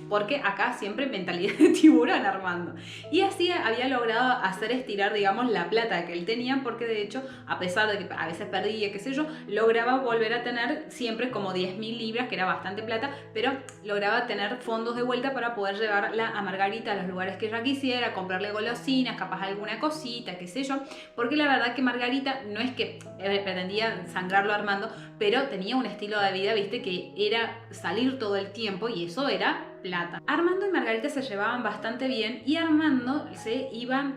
Porque acá siempre mentalidad de tiburón, Armando. Y así había logrado hacer estirar, digamos, la plata que él tenía, porque de hecho, a pesar de que a veces perdía, qué sé yo, lograba volver a tener siempre como 10.000 libras, que era bastante plata, pero lograba tener fondos de vuelta para poder llevarla a Margarita a los lugares que ella quisiera, comprarle golosinas, capaz alguna cosita, qué sé yo, porque la verdad que Margarita no es que pretendía sangrarlo a Armando, pero tenía un estilo de vida, viste, que era salir todo el tiempo y eso era plata. Armando y Margarita se llevaban bastante bien y Armando se iba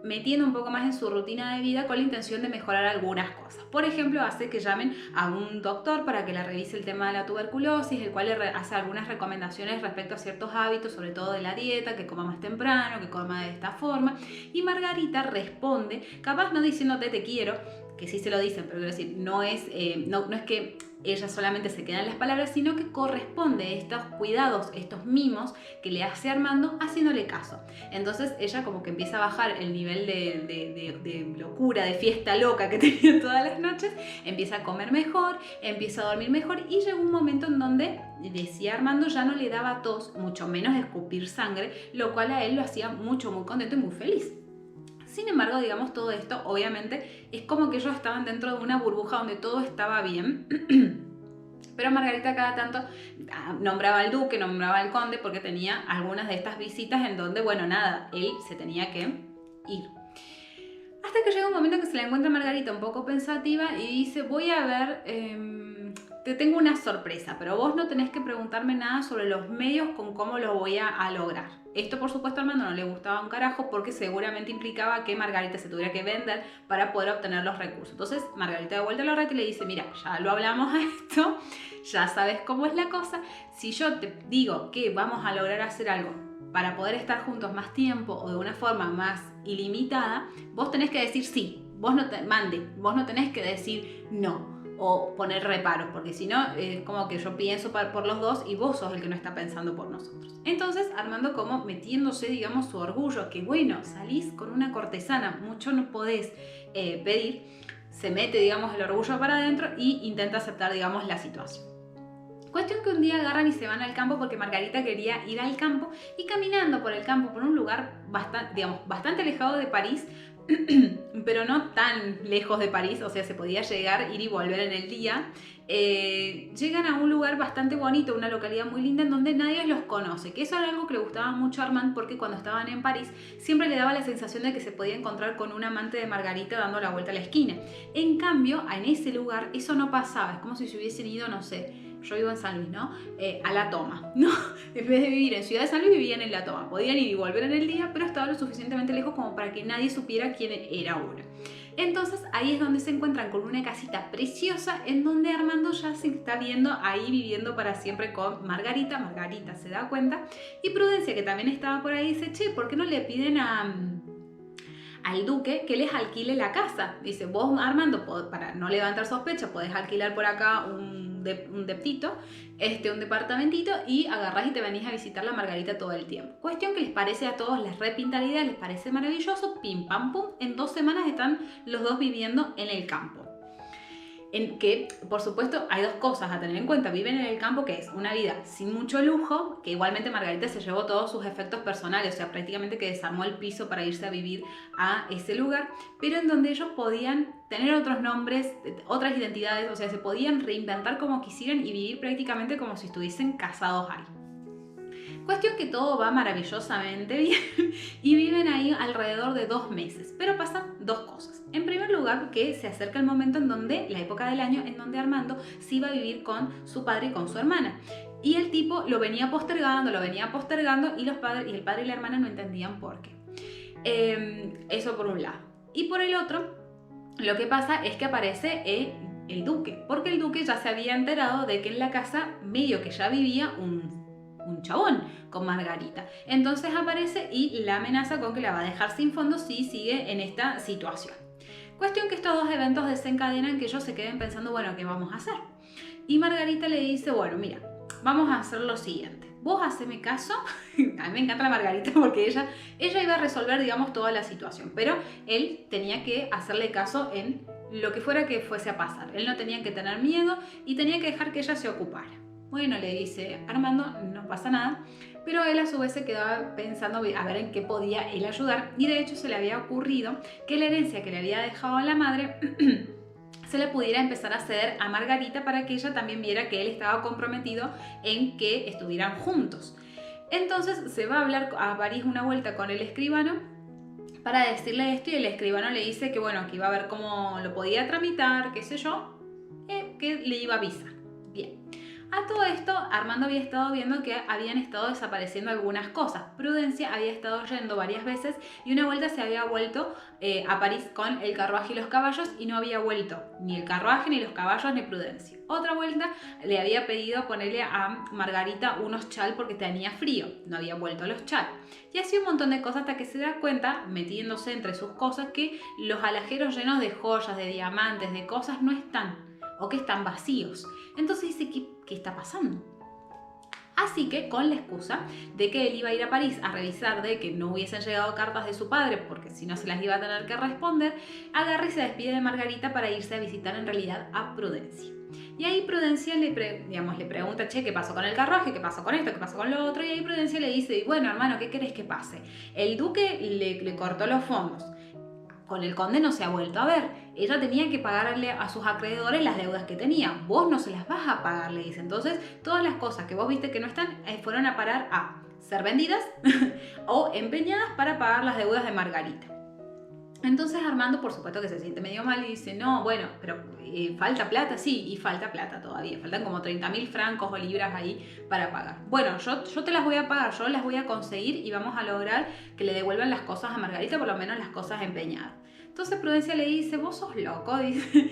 metiendo un poco más en su rutina de vida con la intención de mejorar algunas cosas. Por ejemplo, hace que llamen a un doctor para que le revise el tema de la tuberculosis, el cual le hace algunas recomendaciones respecto a ciertos hábitos, sobre todo de la dieta, que coma más temprano, que coma de esta forma. Y Margarita responde, capaz no diciéndote te quiero, que sí se lo dicen, pero quiero decir, no es que ella solamente se queda en las palabras, sino que corresponde estos cuidados, estos mimos que le hace Armando haciéndole caso. Entonces ella como que empieza a bajar el nivel de locura, de fiesta loca que tenía todas las noches, empieza a comer mejor, empieza a dormir mejor y llegó un momento en donde, decía Armando, ya no le daba tos, mucho menos escupir sangre, lo cual a él lo hacía muy contento y muy feliz. Sin embargo, digamos, todo esto obviamente es como que ellos estaban dentro de una burbuja donde todo estaba bien. Pero Margarita cada tanto nombraba al duque, nombraba al conde, porque tenía algunas de estas visitas en donde, bueno, nada, él se tenía que ir. Hasta que llega un momento que se la encuentra Margarita un poco pensativa y dice, voy a ver, te tengo una sorpresa, pero vos no tenés que preguntarme nada sobre los medios con cómo lo voy a lograr. Esto, por supuesto, a Armando no le gustaba un carajo porque seguramente implicaba que Margarita se tuviera que vender para poder obtener los recursos. Entonces, Margarita de vuelta a la red y le dice, mira, ya lo hablamos a esto, ya sabes cómo es la cosa. Si yo te digo que vamos a lograr hacer algo para poder estar juntos más tiempo o de una forma más ilimitada, vos tenés que decir sí, vos no tenés que decir no o poner reparos, porque si no es como que yo pienso por los dos y vos sos el que no está pensando por nosotros. Entonces Armando, como metiéndose, digamos, su orgullo, que bueno, salís con una cortesana, mucho no podés pedir, se mete, digamos, el orgullo para adentro e intenta aceptar, digamos, la situación. Cuestión que un día agarran y se van al campo porque Margarita quería ir al campo, y caminando por el campo, por un lugar bastante alejado de París, pero no tan lejos de París, o sea, se podía llegar, ir y volver en el día, llegan a un lugar bastante bonito, una localidad muy linda en donde nadie los conoce, que eso era algo que le gustaba mucho a Armand porque cuando estaban en París siempre le daba la sensación de que se podía encontrar con un amante de Margarita dando la vuelta a la esquina. En cambio, en ese lugar eso no pasaba, es como si se hubiesen ido, no sé, yo vivo en San Luis, ¿no? A La Toma, ¿no? En vez de vivir en Ciudad de San Luis, vivían en La Toma. Podían ir y volver en el día, pero estaba lo suficientemente lejos como para que nadie supiera quién era uno. Entonces ahí es donde se encuentran con una casita preciosa en donde Armando ya se está viendo ahí viviendo para siempre con Margarita. Margarita se da cuenta y Prudencia, que también estaba por ahí, dice, che, ¿por qué no le piden al duque que les alquile la casa? Dice, vos, Armando, para no levantar sospecha, podés alquilar por acá un deptito, un departamentito, y agarrás y te venís a visitar la Margarita todo el tiempo. Cuestión que les parece a todos, les repinta la idea, les parece maravilloso, pim pam pum, en 2 semanas están los dos viviendo en el campo. En que, por supuesto, hay 2 cosas a tener en cuenta. Viven en el campo, que es una vida sin mucho lujo, que igualmente Margarita se llevó todos sus efectos personales, o sea, prácticamente que desarmó el piso para irse a vivir a ese lugar, pero en donde ellos podían tener otros nombres, otras identidades, o sea, se podían reinventar como quisieran y vivir prácticamente como si estuviesen casados ahí. Cuestión que todo va maravillosamente bien y viven ahí alrededor de 2 meses, pero pasan 2 cosas. En primer lugar, que se acerca el momento en donde, la época del año en donde Armando se iba a vivir con su padre y con su hermana. Y el tipo lo venía postergando y el padre y la hermana no entendían por qué. Eso por un lado. Y por el otro, lo que pasa es que aparece el duque, porque el duque ya se había enterado de que en la casa medio que ya vivía un chabón con Margarita. Entonces aparece y la amenaza con que la va a dejar sin fondos si sigue en esta situación. Cuestión que estos 2 eventos desencadenan que ellos se queden pensando, bueno, ¿qué vamos a hacer? Y Margarita le dice, bueno, mira, vamos a hacer lo siguiente. Vos haceme caso. A mí me encanta la Margarita porque ella iba a resolver, digamos, toda la situación, pero él tenía que hacerle caso en lo que fuera que fuese a pasar. Él no tenía que tener miedo y tenía que dejar que ella se ocupara. Bueno, le dice Armando, no pasa nada, pero él a su vez se quedaba pensando a ver en qué podía él ayudar, y de hecho se le había ocurrido que la herencia que le había dejado a la madre se le pudiera empezar a ceder a Margarita para que ella también viera que él estaba comprometido en que estuvieran juntos. Entonces se va a hablar a París una vuelta con el escribano para decirle esto, y el escribano le dice que bueno, que iba a ver cómo lo podía tramitar, qué sé yo, que le iba a avisar. Bien. A todo esto, Armando había estado viendo que habían estado desapareciendo algunas cosas. Prudencia había estado yendo varias veces y una vuelta se había vuelto a París con el carruaje y los caballos y no había vuelto ni el carruaje, ni los caballos, ni Prudencia. Otra vuelta le había pedido ponerle a Margarita unos chal porque tenía frío, no había vuelto los chal. Y así un montón de cosas hasta que se da cuenta, metiéndose entre sus cosas, que los alajeros llenos de joyas, de diamantes, de cosas no están, o que están vacíos. Entonces dice, ¿qué está pasando? Así que, con la excusa de que él iba a ir a París a revisar de que no hubiesen llegado cartas de su padre, porque si no se las iba a tener que responder, agarra y se despide de Margarita para irse a visitar en realidad a Prudencia. Y ahí Prudencia le pregunta, che, ¿qué pasó con el carruaje? ¿Qué pasó con esto? ¿Qué pasó con lo otro? Y ahí Prudencia le dice, bueno, hermano, ¿qué querés que pase? El duque le cortó los fondos. Con el conde no se ha vuelto a ver. Ella tenía que pagarle a sus acreedores las deudas que tenía. Vos no se las vas a pagar, le dice. Entonces, todas las cosas que vos viste que no están fueron a parar a ser vendidas o empeñadas para pagar las deudas de Margarita. Entonces Armando, por supuesto que se siente medio mal y dice, no, bueno, pero falta plata, sí, y falta plata todavía, faltan como 30.000 francos o libras ahí para pagar. Bueno, yo te las voy a pagar, yo las voy a conseguir y vamos a lograr que le devuelvan las cosas a Margarita, por lo menos las cosas empeñadas. Entonces Prudencia le dice, vos sos loco, dice,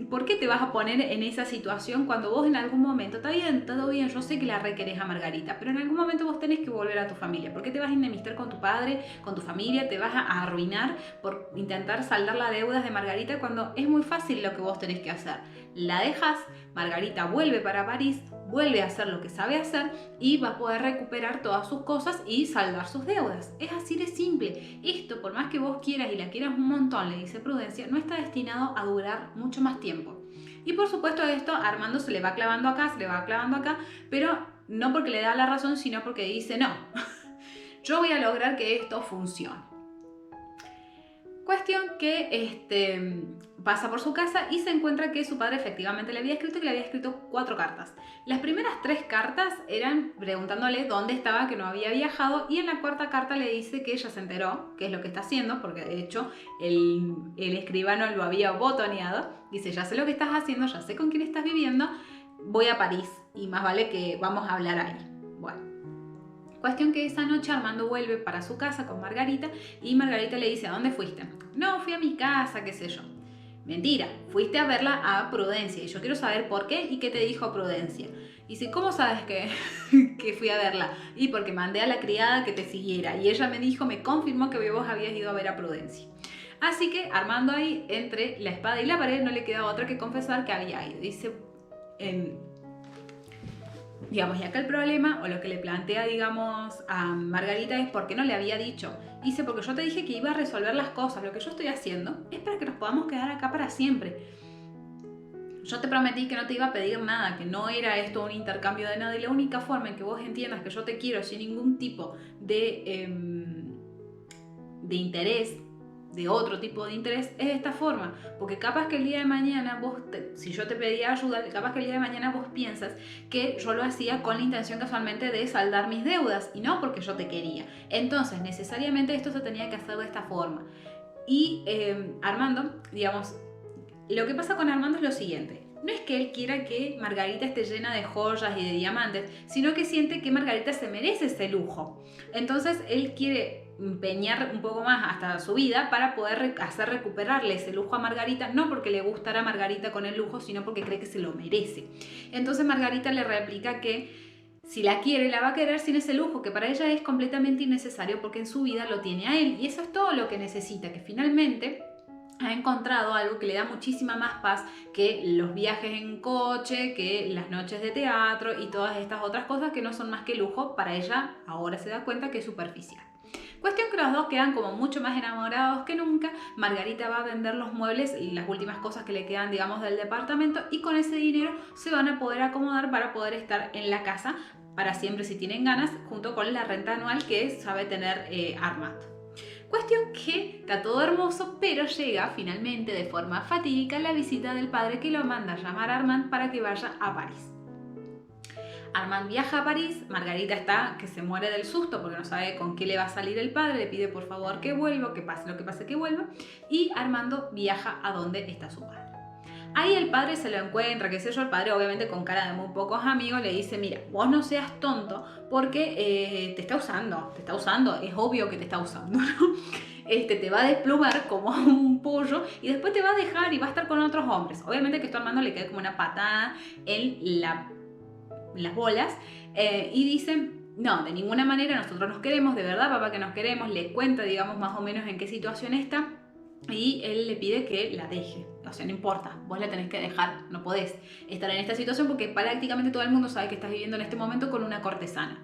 ¿por qué te vas a poner en esa situación cuando vos en algún momento, está bien, todo bien, yo sé que la requerés a Margarita, pero en algún momento vos tenés que volver a tu familia? ¿Por qué te vas a enemistar con tu padre, con tu familia? ¿Te vas a arruinar por intentar saldar las deudas de Margarita cuando es muy fácil lo que vos tenés que hacer? La dejas, Margarita vuelve para París, vuelve a hacer lo que sabe hacer y va a poder recuperar todas sus cosas y saldar sus deudas. Es así de simple. Esto, por más que vos quieras y la quieras un montón, le dice Prudencia, no está destinado a durar mucho más tiempo. Y por supuesto esto Armando se le va clavando acá, pero no porque le da la razón, sino porque dice, no, yo voy a lograr que esto funcione. Cuestión que pasa por su casa y se encuentra que su padre efectivamente le había escrito y le había escrito 4 cartas. Las primeras 3 cartas eran preguntándole dónde estaba, que no había viajado, y en la 4ª carta le dice que ella se enteró qué es lo que está haciendo, porque de hecho el escribano lo había botoneado. Dice, ya sé lo que estás haciendo, ya sé con quién estás viviendo, voy a París y más vale que vamos a hablar ahí. Bueno. Cuestión que esa noche Armando vuelve para su casa con Margarita y Margarita le dice, ¿a dónde fuiste? No, fui a mi casa, qué sé yo. Mentira, fuiste a verla a Prudencia y yo quiero saber por qué y qué te dijo Prudencia. Y dice, ¿cómo sabes que fui a verla? Y porque mandé a la criada que te siguiera y ella me confirmó que vos habías ido a ver a Prudencia. Así que Armando ahí, entre la espada y la pared, no le queda otra que confesar que había ido. Dice, digamos, y acá el problema, o lo que le plantea, digamos, a Margarita es por qué no le había dicho. Dice, porque yo te dije que iba a resolver las cosas, lo que yo estoy haciendo es para que nos podamos quedar acá para siempre. Yo te prometí que no te iba a pedir nada, que no era esto un intercambio de nada, y la única forma en que vos entiendas que yo te quiero sin ningún tipo de interés, de otro tipo de interés, es de esta forma, porque capaz que el día de mañana si yo te pedía ayuda, capaz que el día de mañana vos piensas que yo lo hacía con la intención casualmente de saldar mis deudas y no porque yo te quería. Entonces necesariamente esto se tenía que hacer de esta forma. Y Armando, digamos, lo que pasa con Armando es lo siguiente. No es que él quiera que Margarita esté llena de joyas y de diamantes, sino que siente que Margarita se merece ese lujo. Entonces él quiere empeñar un poco más hasta su vida para poder hacer recuperarle ese lujo a Margarita, no porque le gustara a Margarita con el lujo, sino porque cree que se lo merece. Entonces Margarita le replica que si la quiere, la va a querer sin ese lujo, que para ella es completamente innecesario porque en su vida lo tiene a él, y eso es todo lo que necesita, que finalmente ha encontrado algo que le da muchísima más paz que los viajes en coche, que las noches de teatro y todas estas otras cosas que no son más que lujo. Para ella ahora se da cuenta que es superficial. Cuestión que los dos quedan como mucho más enamorados que nunca. Margarita va a vender los muebles y las últimas cosas que le quedan, digamos, del departamento, y con ese dinero se van a poder acomodar para poder estar en la casa para siempre si tienen ganas, junto con la renta anual que sabe tener Armando. Cuestión que está todo hermoso, pero llega finalmente de forma fatídica la visita del padre, que lo manda a llamar a Armand para que vaya a París. Armand viaja a París, Margarita está que se muere del susto porque no sabe con qué le va a salir el padre, le pide por favor que vuelva, que pase lo que pase que vuelva, y Armando viaja a donde está su padre. Ahí el padre se lo encuentra, qué sé yo, el padre obviamente con cara de muy pocos amigos le dice, mira, vos no seas tonto porque te está usando, es obvio que te está usando, ¿no? Te va a desplumar como un pollo y después te va a dejar y va a estar con otros hombres. Obviamente que esto a Armando le queda como una patada en las bolas y dice, no, de ninguna manera nosotros nos queremos, de verdad papá que nos queremos, le cuenta digamos más o menos en qué situación está. Y él le pide que la deje, o sea, no importa, vos la tenés que dejar, no podés estar en esta situación porque prácticamente todo el mundo sabe que estás viviendo en este momento con una cortesana.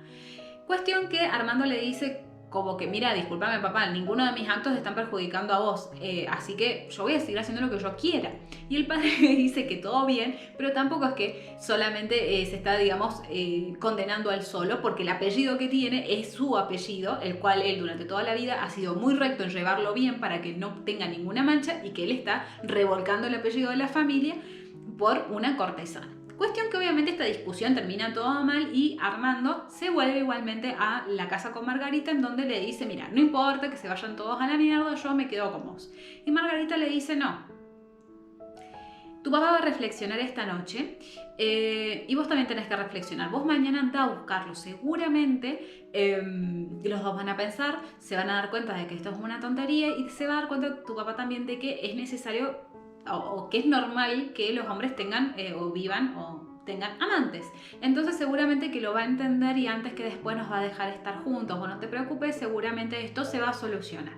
Cuestión que Armando le dice como que, mira, discúlpame papá, ninguno de mis actos están perjudicando a vos, así que yo voy a seguir haciendo lo que yo quiera. Y el padre le dice que todo bien, pero tampoco es que solamente se está, digamos, condenando a él solo, porque el apellido que tiene es su apellido, el cual él durante toda la vida ha sido muy recto en llevarlo bien para que no tenga ninguna mancha, y que él está revolcando el apellido de la familia por una cortesana. Cuestión que obviamente esta discusión termina todo mal y Armando se vuelve igualmente a la casa con Margarita, en donde le dice, mira, no importa que se vayan todos a la mierda, yo me quedo con vos. Y Margarita le dice, no, tu papá va a reflexionar esta noche y vos también tenés que reflexionar. Vos mañana andá a buscarlo. Seguramente los dos van a pensar, se van a dar cuenta de que esto es una tontería y se va a dar cuenta tu papá también de que es necesario o que es normal que los hombres tengan o vivan o tengan amantes. Entonces seguramente que lo va a entender y antes que después nos va a dejar estar juntos. Vos no te preocupes, seguramente esto se va a solucionar.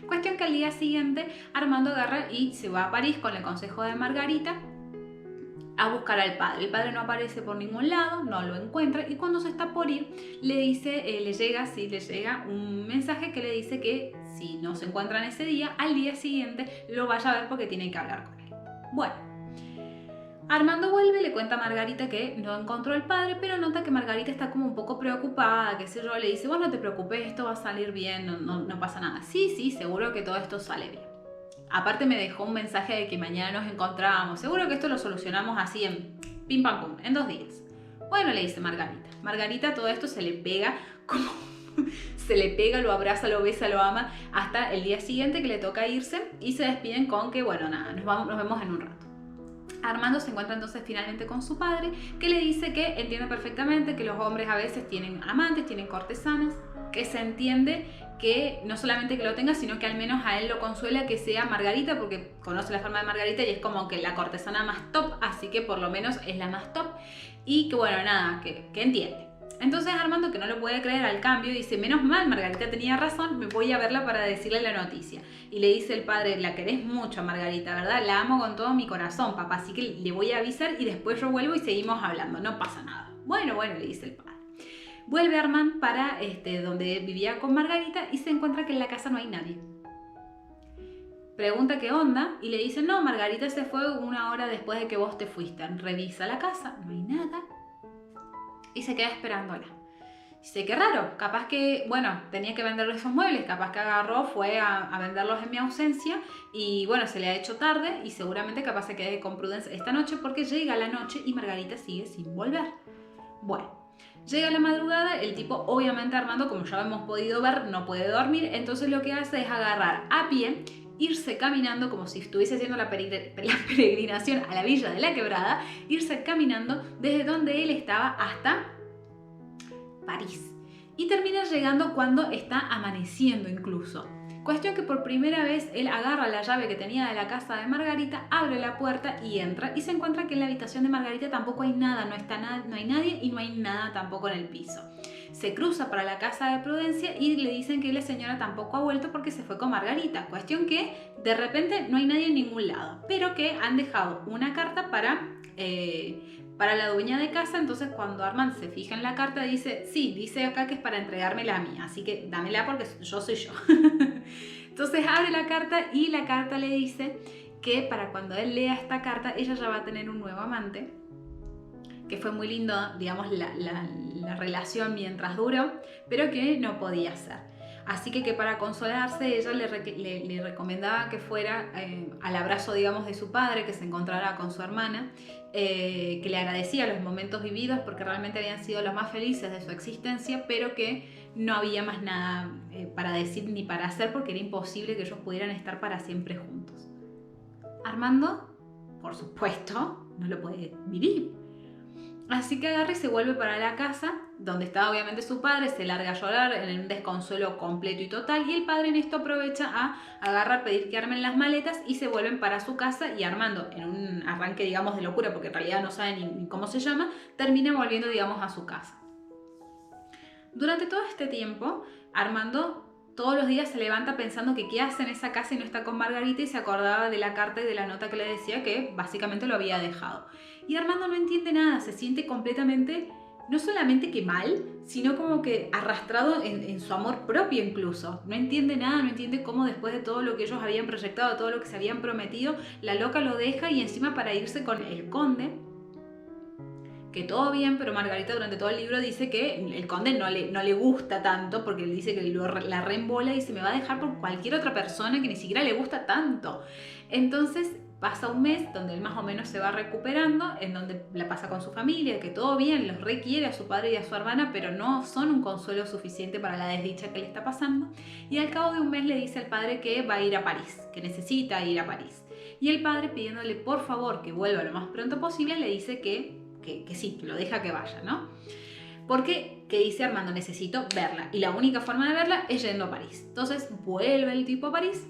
Cuestión que al día siguiente Armando agarra y se va a París con el consejo de Margarita a buscar al padre. El padre no aparece por ningún lado, no lo encuentra y cuando se está por ir le dice, le llega un mensaje que le dice que si no se encuentran ese día, al día siguiente lo vaya a ver porque tiene que hablar con él. Bueno, Armando vuelve, le cuenta a Margarita que no encontró al padre, pero nota que Margarita está como un poco preocupada, qué sé yo, le dice, vos no te preocupes, esto va a salir bien, no pasa nada. Sí, seguro que todo esto sale bien. Aparte me dejó un mensaje de que mañana nos encontrábamos, seguro que esto lo solucionamos así en pim pam pum, en 2 días. Bueno, le dice Margarita. Margarita todo esto se le pega como... se le pega, lo abraza, lo besa, lo ama, hasta el día siguiente que le toca irse y se despiden con que, bueno, nada, nos vemos en un rato. Armando se encuentra entonces finalmente con su padre, que le dice que entiende perfectamente que los hombres a veces tienen amantes, tienen cortesanas, que se entiende que no solamente que lo tenga, sino que al menos a él lo consuela que sea Margarita, porque conoce la forma de Margarita y es como que la cortesana más top, así que por lo menos es la más top, y que bueno, nada, que entiende. Entonces Armando, que no lo puede creer al cambio, dice, menos mal, Margarita tenía razón, me voy a verla para decirle la noticia. Y le dice el padre, la querés mucho a Margarita, ¿verdad? La amo con todo mi corazón, papá, así que le voy a avisar y después yo vuelvo y seguimos hablando, no pasa nada. Bueno, le dice el padre. Vuelve Armand para donde vivía con Margarita y se encuentra que en la casa no hay nadie. Pregunta qué onda y le dice, no, Margarita se fue 1 hora después de que vos te fuiste. Revisa la casa, no hay nada. Y se queda esperándola. Dice, qué raro, capaz que, bueno, tenía que vender esos muebles, capaz que agarró, fue a venderlos en mi ausencia y bueno, se le ha hecho tarde y seguramente capaz se quede con Prudence esta noche porque llega la noche y Margarita sigue sin volver. Bueno, llega la madrugada, el tipo obviamente Armando, como ya hemos podido ver, no puede dormir, entonces lo que hace es agarrar a pie, irse caminando como si estuviese haciendo la peregrinación a la Villa de la Quebrada, irse caminando desde donde él estaba hasta París. Y termina llegando cuando está amaneciendo incluso. Cuestión que por primera vez él agarra la llave que tenía de la casa de Margarita, abre la puerta y entra y se encuentra que en la habitación de Margarita tampoco hay nada, no hay nadie y no hay nada tampoco en el piso. Se cruza para la casa de Prudencia y le dicen que la señora tampoco ha vuelto porque se fue con Margarita. Cuestión que de repente no hay nadie en ningún lado, pero que han dejado una carta para la dueña de casa. Entonces cuando Armand se fija en la carta dice, sí, dice acá que es para entregármela a mí, así que dámela porque yo soy yo. Entonces abre la carta y la carta le dice que para cuando él lea esta carta ella ya va a tener un nuevo amante, que fue muy lindo, digamos, la relación mientras duró, pero que no podía ser. Así que para consolarse ella le recomendaba que fuera al abrazo, digamos, de su padre, que se encontrara con su hermana, que le agradecía los momentos vividos porque realmente habían sido los más felices de su existencia, pero que no había más nada para decir ni para hacer porque era imposible que ellos pudieran estar para siempre juntos. Armando, por supuesto, no lo puede vivir. Así que agarra y se vuelve para la casa, donde estaba obviamente su padre, se larga a llorar en un desconsuelo completo y total, y el padre en esto aprovecha a agarrar, pedir que armen las maletas y se vuelven para su casa, y Armando, en un arranque, digamos, de locura, porque en realidad no sabe ni cómo se llama, termina volviendo, digamos, a su casa. Durante todo este tiempo, Armando todos los días se levanta pensando que qué hace en esa casa y no está con Margarita, y se acordaba de la carta y de la nota que le decía que básicamente lo había dejado. Y Armando no entiende nada, se siente completamente, no solamente que mal, sino como que arrastrado en su amor propio incluso. No entiende nada, no entiende cómo después de todo lo que ellos habían proyectado, todo lo que se habían prometido, la loca lo deja y encima para irse con el conde, que todo bien, pero Margarita durante todo el libro dice que el conde no le gusta tanto porque él dice que la reembola y se me va a dejar por cualquier otra persona que ni siquiera le gusta tanto. Entonces Pasa un mes donde él más o menos se va recuperando, en donde la pasa con su familia, que todo bien, los requiere a su padre y a su hermana, pero no son un consuelo suficiente para la desdicha que le está pasando. Y al cabo de un mes le dice al padre que va a ir a París, que necesita ir a París. Y el padre, pidiéndole por favor que vuelva lo más pronto posible, le dice que sí, que lo deja que vaya, ¿no? Porque, que dice Armando, necesito verla. Y la única forma de verla es yendo a París. Entonces vuelve el tipo a París.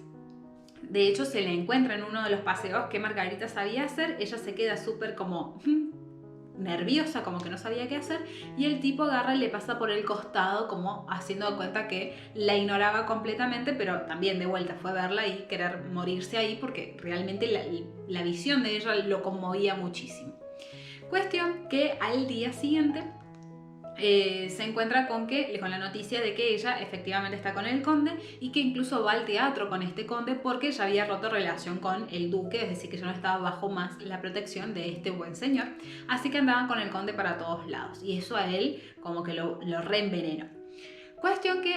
De hecho, se le encuentra en uno de los paseos que Margarita sabía hacer. Ella se queda súper como nerviosa, como que no sabía qué hacer. Y el tipo agarra y le pasa por el costado, como haciendo de cuenta que la ignoraba completamente, pero también de vuelta fue a verla y querer morirse ahí porque realmente la visión de ella lo conmovía muchísimo. Cuestión que al día siguiente se encuentra con la noticia de que ella efectivamente está con el conde y que incluso va al teatro con este conde porque ya había roto relación con el duque, es decir, que ya no estaba bajo más la protección de este buen señor. Así que andaban con el conde para todos lados y eso a él como que lo reenvenenó. Cuestión que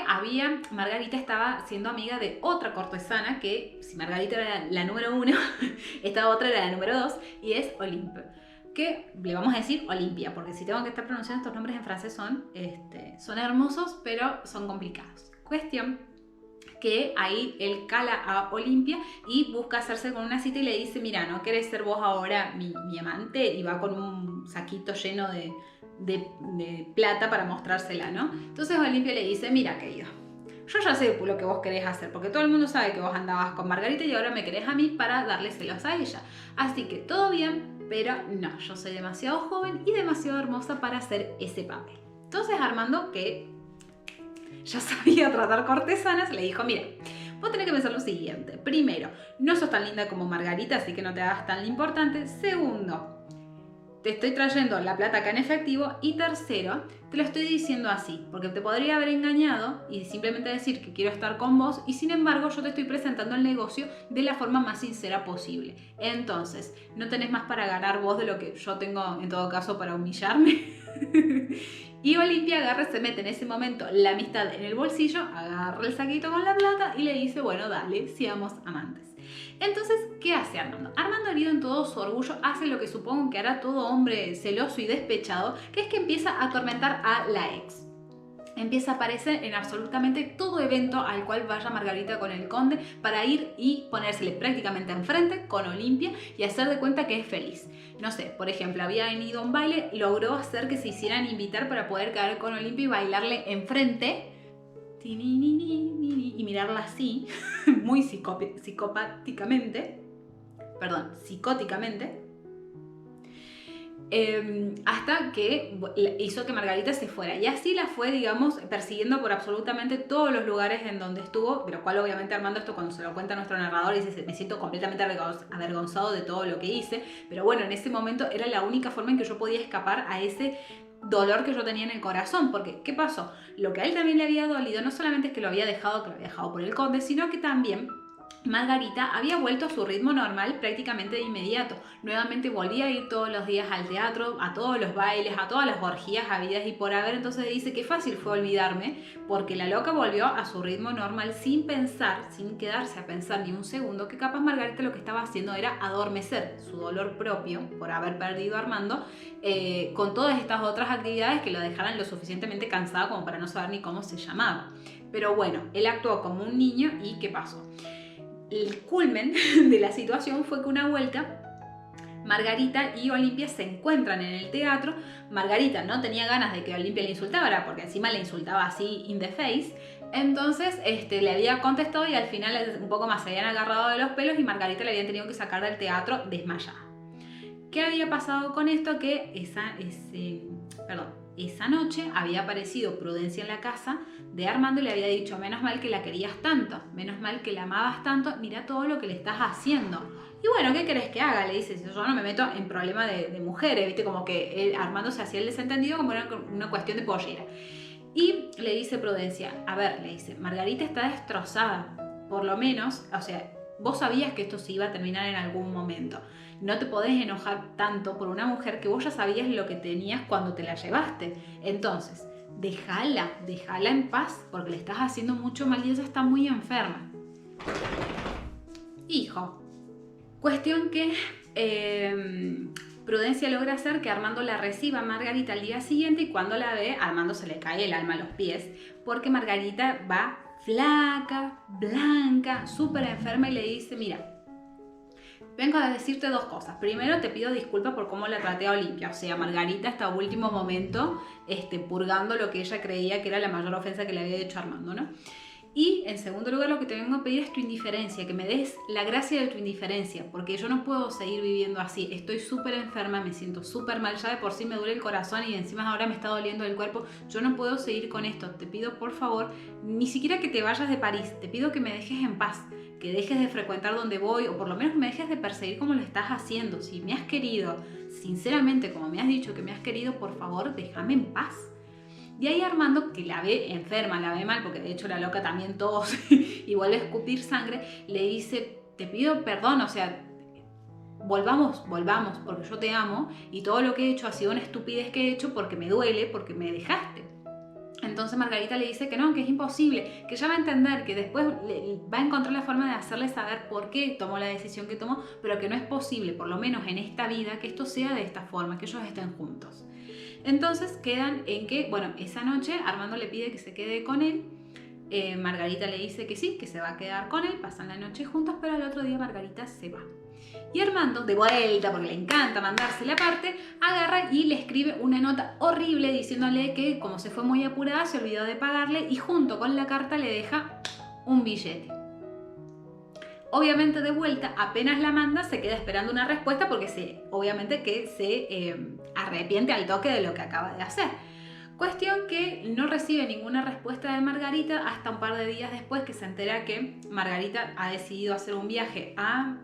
Margarita estaba siendo amiga de otra cortesana que, si Margarita era la número 1, esta otra era la número 2 y es Olimpia. Que le vamos a decir Olimpia, porque si tengo que estar pronunciando estos nombres en francés son hermosos, pero son complicados. Cuestión que ahí él cala a Olimpia y busca hacerse con una cita y le dice, mira, ¿no querés ser vos ahora mi amante? Y va con un saquito lleno de plata para mostrársela, ¿no? Entonces Olimpia le dice, mira, querido, yo ya sé lo que vos querés hacer, porque todo el mundo sabe que vos andabas con Margarita y ahora me querés a mí para darle celos a ella. Así que todo bien, pero no, yo soy demasiado joven y demasiado hermosa para hacer ese papel. Entonces Armando, que ya sabía tratar cortesanas, le dijo, mira, vos tenés que pensar lo siguiente. Primero, no sos tan linda como Margarita, así que no te hagas tan importante. Segundo, te estoy trayendo la plata acá en efectivo. Y tercero, te lo estoy diciendo así, porque te podría haber engañado y simplemente decir que quiero estar con vos y sin embargo yo te estoy presentando el negocio de la forma más sincera posible. Entonces, no tenés más para ganar vos de lo que yo tengo en todo caso para humillarme. Y Olimpia agarra, se mete en ese momento la amistad en el bolsillo, agarra el saquito con la plata y le dice, bueno, dale, seamos amantes. Entonces, ¿qué hace Armando? Armando, herido en todo su orgullo, hace lo que supongo que hará todo hombre celoso y despechado, que es que empieza a atormentar a la ex. Empieza a aparecer en absolutamente todo evento al cual vaya Margarita con el conde para ir y ponérsele prácticamente enfrente con Olimpia y hacer de cuenta que es feliz. No sé, por ejemplo, habían ido a un baile, logró hacer que se hicieran invitar para poder caer con Olimpia y bailarle enfrente y mirarla así, muy psicóticamente, hasta que hizo que Margarita se fuera. Y así la fue, digamos, persiguiendo por absolutamente todos los lugares en donde estuvo, de lo cual obviamente Armando esto cuando se lo cuenta a nuestro narrador dice, me siento completamente avergonzado de todo lo que hice, pero bueno, en ese momento era la única forma en que yo podía escapar a ese dolor que yo tenía en el corazón, porque ¿qué pasó? Lo que a él también le había dolido no solamente es que lo había dejado por el conde, sino que también Margarita había vuelto a su ritmo normal prácticamente de inmediato. Nuevamente volvía a ir todos los días al teatro, a todos los bailes, a todas las orgías habidas y por haber. Entonces dice que fácil fue olvidarme porque la loca volvió a su ritmo normal sin pensar, sin quedarse a pensar ni un segundo que capaz Margarita lo que estaba haciendo era adormecer su dolor propio por haber perdido a Armando con todas estas otras actividades que lo dejaran lo suficientemente cansado como para no saber ni cómo se llamaba. Pero bueno, él actuó como un niño y ¿qué pasó? El culmen de la situación fue que una vuelta Margarita y Olimpia se encuentran en el teatro. Margarita no tenía ganas de que Olimpia le insultara porque encima le insultaba así in the face. Entonces le había contestado y al final un poco más se habían agarrado de los pelos y Margarita le habían tenido que sacar del teatro desmayada. ¿Qué había pasado con esto? Que esa noche había aparecido Prudencia en la casa de Armando y le había dicho, menos mal que la querías tanto, menos mal que la amabas tanto, mira todo lo que le estás haciendo. Y bueno, ¿qué querés que haga? Le dice, yo no me meto en problema de mujeres, ¿viste? Como que Armando se hacía el desentendido como una cuestión de pollera. Y le dice Prudencia, a ver, le dice, Margarita está destrozada, por lo menos, o sea, vos sabías que esto se iba a terminar en algún momento. No te podés enojar tanto por una mujer que vos ya sabías lo que tenías cuando te la llevaste. Entonces, déjala en paz, porque le estás haciendo mucho mal y ella está muy enferma. Hijo, Cuestión que Prudencia logra hacer que Armando la reciba a Margarita al día siguiente y cuando la ve, a Armando se le cae el alma a los pies porque Margarita va flaca, blanca, súper enferma y le dice, mira, vengo a decirte dos cosas. Primero, te pido disculpas por cómo la traté a Olimpia. O sea, Margarita hasta último momento purgando lo que ella creía que era la mayor ofensa que le había hecho a Armando, ¿no? Y en segundo lugar, lo que te vengo a pedir es tu indiferencia, que me des la gracia de tu indiferencia, porque yo no puedo seguir viviendo así. Estoy súper enferma, me siento súper mal, ya de por sí me duele el corazón y encima ahora me está doliendo el cuerpo. Yo no puedo seguir con esto. Te pido, por favor, ni siquiera que te vayas de París. Te pido que me dejes en paz, que dejes de frecuentar donde voy o por lo menos me dejes de perseguir como lo estás haciendo. Si me has querido, sinceramente, como me has dicho que me has querido, por favor, déjame en paz. Y ahí Armando, que la ve enferma, la ve mal, porque de hecho la loca también tos y vuelve a escupir sangre, le dice, te pido perdón, o sea, volvamos, porque yo te amo y todo lo que he hecho ha sido una estupidez que he hecho porque me duele, porque me dejaste. Entonces Margarita le dice que no, que es imposible, que ya va a entender, que después va a encontrar la forma de hacerle saber por qué tomó la decisión que tomó, pero que no es posible, por lo menos en esta vida, que esto sea de esta forma, que ellos estén juntos. Entonces quedan en que, bueno, esa noche Armando le pide que se quede con él, Margarita le dice que sí, que se va a quedar con él, pasan la noche juntos, pero al otro día Margarita se va. Y Armando, de vuelta, porque le encanta mandarse la parte, agarra y le escribe una nota horrible diciéndole que como se fue muy apurada se olvidó de pagarle y junto con la carta le deja un billete. Obviamente de vuelta, apenas la manda, se queda esperando una respuesta porque obviamente que se arrepiente al toque de lo que acaba de hacer. Cuestión que no recibe ninguna respuesta de Margarita hasta un par de días después que se entera que Margarita ha decidido hacer un viaje a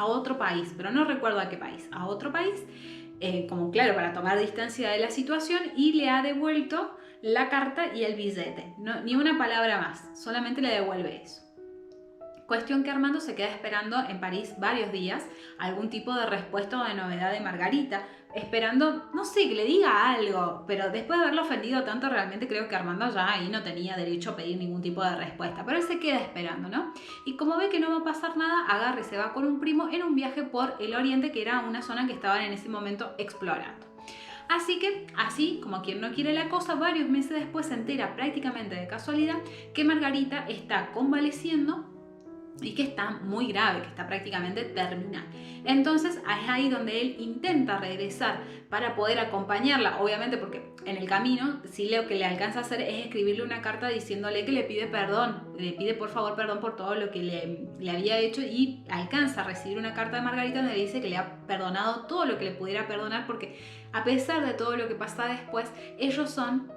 otro país, pero no recuerdo a qué país, a otro país, como claro, para tomar distancia de la situación y le ha devuelto la carta y el billete. No, ni una palabra más, solamente le devuelve eso. Cuestión que Armando se queda esperando en París varios días algún tipo de respuesta o de novedad de Margarita, esperando, no sé, que le diga algo, pero después de haberlo ofendido tanto, realmente creo que Armando ya ahí no tenía derecho a pedir ningún tipo de respuesta, pero él se queda esperando, ¿no? Y como ve que no va a pasar nada, agarra y se va con un primo en un viaje por el oriente, que era una zona que estaban en ese momento explorando. Así que, así como quien no quiere la cosa, varios meses después se entera prácticamente de casualidad que Margarita está convaleciendo y que está muy grave, que está prácticamente terminal. Entonces es ahí donde él intenta regresar para poder acompañarla, obviamente porque en el camino sí lo que le alcanza a hacer es escribirle una carta diciéndole que le pide perdón, le pide por favor perdón por todo lo que le había hecho y alcanza a recibir una carta de Margarita donde le dice que le ha perdonado todo lo que le pudiera perdonar porque a pesar de todo lo que pasa después, ellos son,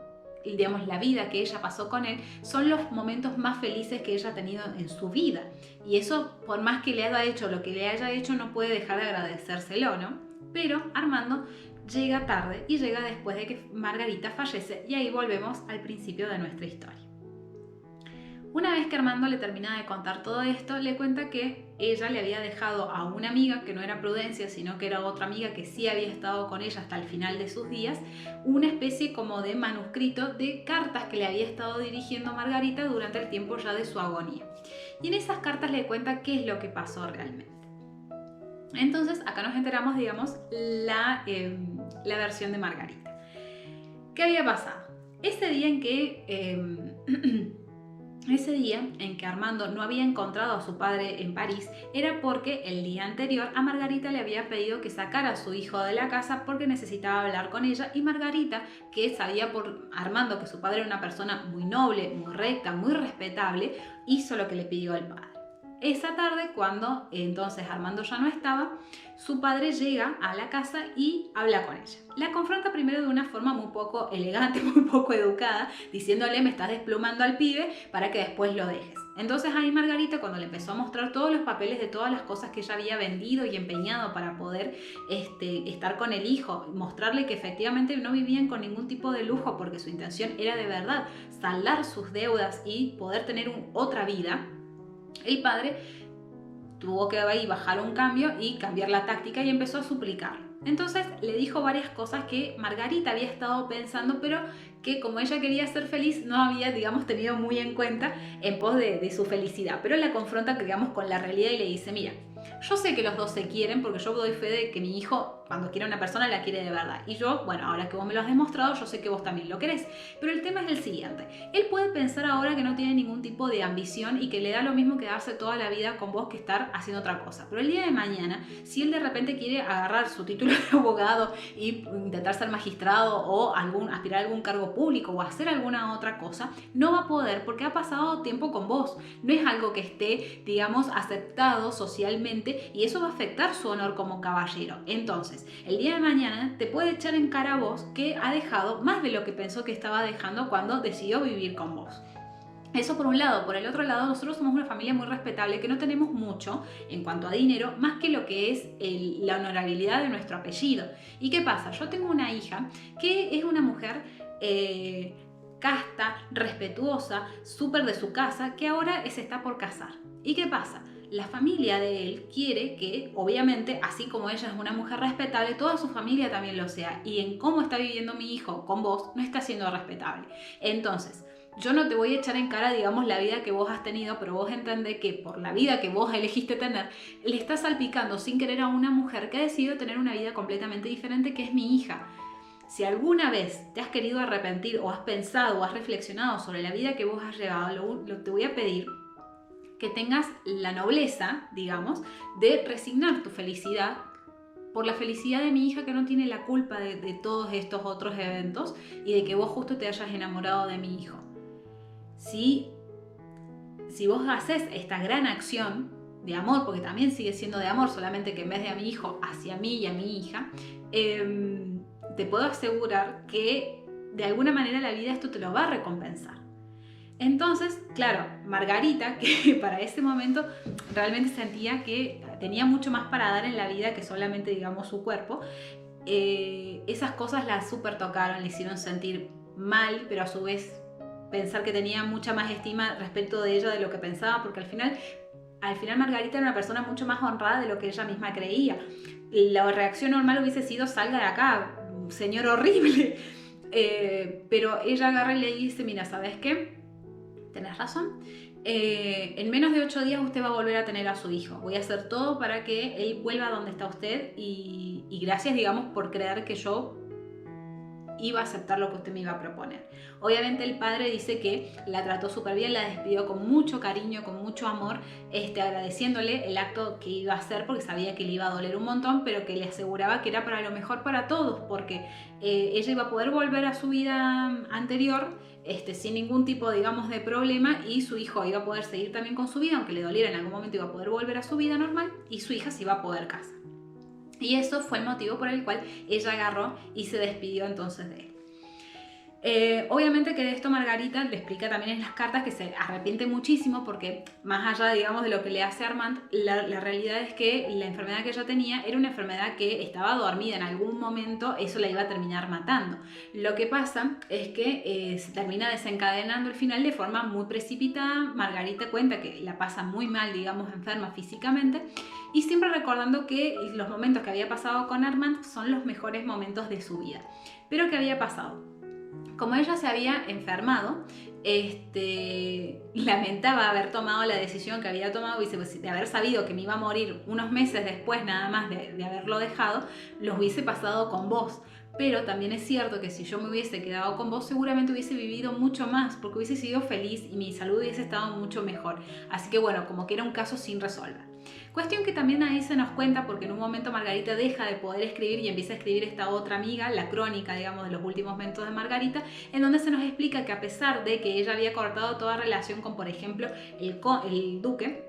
digamos, la vida que ella pasó con él, son los momentos más felices que ella ha tenido en su vida. Y eso, por más que le haya hecho lo que le haya hecho, no puede dejar de agradecérselo, ¿no? Pero Armando llega tarde y llega después de que Margarita fallece y ahí volvemos al principio de nuestra historia. Una vez que Armando le termina de contar todo esto, le cuenta que ella le había dejado a una amiga, que no era Prudencia, sino que era otra amiga que sí había estado con ella hasta el final de sus días, una especie como de manuscrito de cartas que le había estado dirigiendo Margarita durante el tiempo ya de su agonía. Y en esas cartas le cuenta qué es lo que pasó realmente. Entonces acá nos enteramos, digamos, la versión de Margarita. ¿Qué había pasado? Ese día en que Armando no había encontrado a su padre en París era porque el día anterior a Margarita le había pedido que sacara a su hijo de la casa porque necesitaba hablar con ella y Margarita, que sabía por Armando que su padre era una persona muy noble, muy recta, muy respetable, hizo lo que le pidió el padre. Esa tarde, cuando entonces Armando ya no estaba, su padre llega a la casa y habla con ella. La confronta primero de una forma muy poco elegante, muy poco educada, diciéndole me estás desplumando al pibe para que después lo dejes. Entonces ahí Margarita, cuando le empezó a mostrar todos los papeles de todas las cosas que ella había vendido y empeñado para poder estar con el hijo, mostrarle que efectivamente no vivían con ningún tipo de lujo porque su intención era de verdad saldar sus deudas y poder tener otra vida, el padre tuvo que ahí bajar un cambio y cambiar la táctica y empezó a suplicarlo. Entonces le dijo varias cosas que Margarita había estado pensando, pero que como ella quería ser feliz, no había, digamos, tenido muy en cuenta en pos de su felicidad. Pero la confronta, digamos, con la realidad y le dice, mira, yo sé que los dos se quieren porque yo doy fe de que mi hijo, cuando quiere a una persona, la quiere de verdad. Y yo, bueno, ahora que vos me lo has demostrado, yo sé que vos también lo querés. Pero el tema es el siguiente. Él puede pensar ahora que no tiene ningún tipo de ambición y que le da lo mismo quedarse toda la vida con vos que estar haciendo otra cosa. Pero el día de mañana, si él de repente quiere agarrar su título de abogado y intentar ser magistrado o aspirar a algún cargo público o hacer alguna otra cosa, no va a poder porque ha pasado tiempo con vos. No es algo que esté, digamos, aceptado socialmente y eso va a afectar su honor como caballero. Entonces, el día de mañana te puede echar en cara a vos que ha dejado más de lo que pensó que estaba dejando cuando decidió vivir con vos. Eso por un lado. Por el otro lado, nosotros somos una familia muy respetable que no tenemos mucho en cuanto a dinero, más que lo que es la honorabilidad de nuestro apellido. ¿Y qué pasa? Yo tengo una hija que es una mujer casta, respetuosa, súper de su casa, que ahora se está por casar. ¿Y qué pasa? La familia de él quiere que, obviamente, así como ella es una mujer respetable, toda su familia también lo sea. Y en cómo está viviendo mi hijo con vos, no está siendo respetable. Entonces, yo no te voy a echar en cara, digamos, la vida que vos has tenido, pero vos entendés que por la vida que vos elegiste tener, le estás salpicando sin querer a una mujer que ha decidido tener una vida completamente diferente, que es mi hija. Si alguna vez te has querido arrepentir o has pensado o has reflexionado sobre la vida que vos has llevado, te voy a pedir que tengas la nobleza, digamos, de resignar tu felicidad por la felicidad de mi hija, que no tiene la culpa de todos estos otros eventos y de que vos justo te hayas enamorado de mi hijo. Si vos haces esta gran acción de amor, porque también sigue siendo de amor, solamente que en vez de a mi hijo, hacia mí y a mi hija, te puedo asegurar que de alguna manera la vida esto te lo va a recompensar. Entonces, claro, Margarita, que para ese momento realmente sentía que tenía mucho más para dar en la vida que solamente, digamos, su cuerpo, esas cosas la súper tocaron, le hicieron sentir mal, pero a su vez pensar que tenía mucha más estima respecto de ella de lo que pensaba, porque al final Margarita era una persona mucho más honrada de lo que ella misma creía. La reacción normal hubiese sido, salga de acá, señor horrible. Pero ella agarra y le dice, mira, ¿sabes qué? Tenés razón. En menos de 8 días usted va a volver a tener a su hijo. Voy a hacer todo para que él vuelva a donde está usted y gracias, digamos, por creer que yo iba a aceptar lo que usted me iba a proponer. Obviamente el padre dice que la trató súper bien, la despidió con mucho cariño, con mucho amor, agradeciéndole el acto que iba a hacer porque sabía que le iba a doler un montón, pero que le aseguraba que era para lo mejor para todos, porque ella iba a poder volver a su vida anterior sin ningún tipo, digamos, de problema, y su hijo iba a poder seguir también con su vida, aunque le doliera, en algún momento iba a poder volver a su vida normal, y su hija se iba a poder casar. Y eso fue el motivo por el cual ella agarró y se despidió entonces de él. Obviamente que de esto Margarita le explica también en las cartas que se arrepiente muchísimo porque más allá, digamos, de lo que le hace a Armand, la realidad es que la enfermedad que ella tenía era una enfermedad que estaba dormida. En algún momento eso la iba a terminar matando. Lo que pasa es que se termina desencadenando el final de forma muy precipitada. Margarita cuenta que la pasa muy mal, digamos, enferma físicamente, y siempre recordando que los momentos que había pasado con Armand son los mejores momentos de su vida. Pero ¿qué había pasado? Como ella se había enfermado, lamentaba haber tomado la decisión que había tomado, de haber sabido que me iba a morir unos meses después nada más de haberlo dejado, los hubiese pasado con vos. Pero también es cierto que si yo me hubiese quedado con vos, seguramente hubiese vivido mucho más, porque hubiese sido feliz y mi salud hubiese estado mucho mejor. Así que bueno, como que era un caso sin resolver. Cuestión que también ahí se nos cuenta, porque en un momento Margarita deja de poder escribir y empieza a escribir esta otra amiga, la crónica, digamos, de los últimos momentos de Margarita, en donde se nos explica que a pesar de que ella había cortado toda relación con, por ejemplo, el duque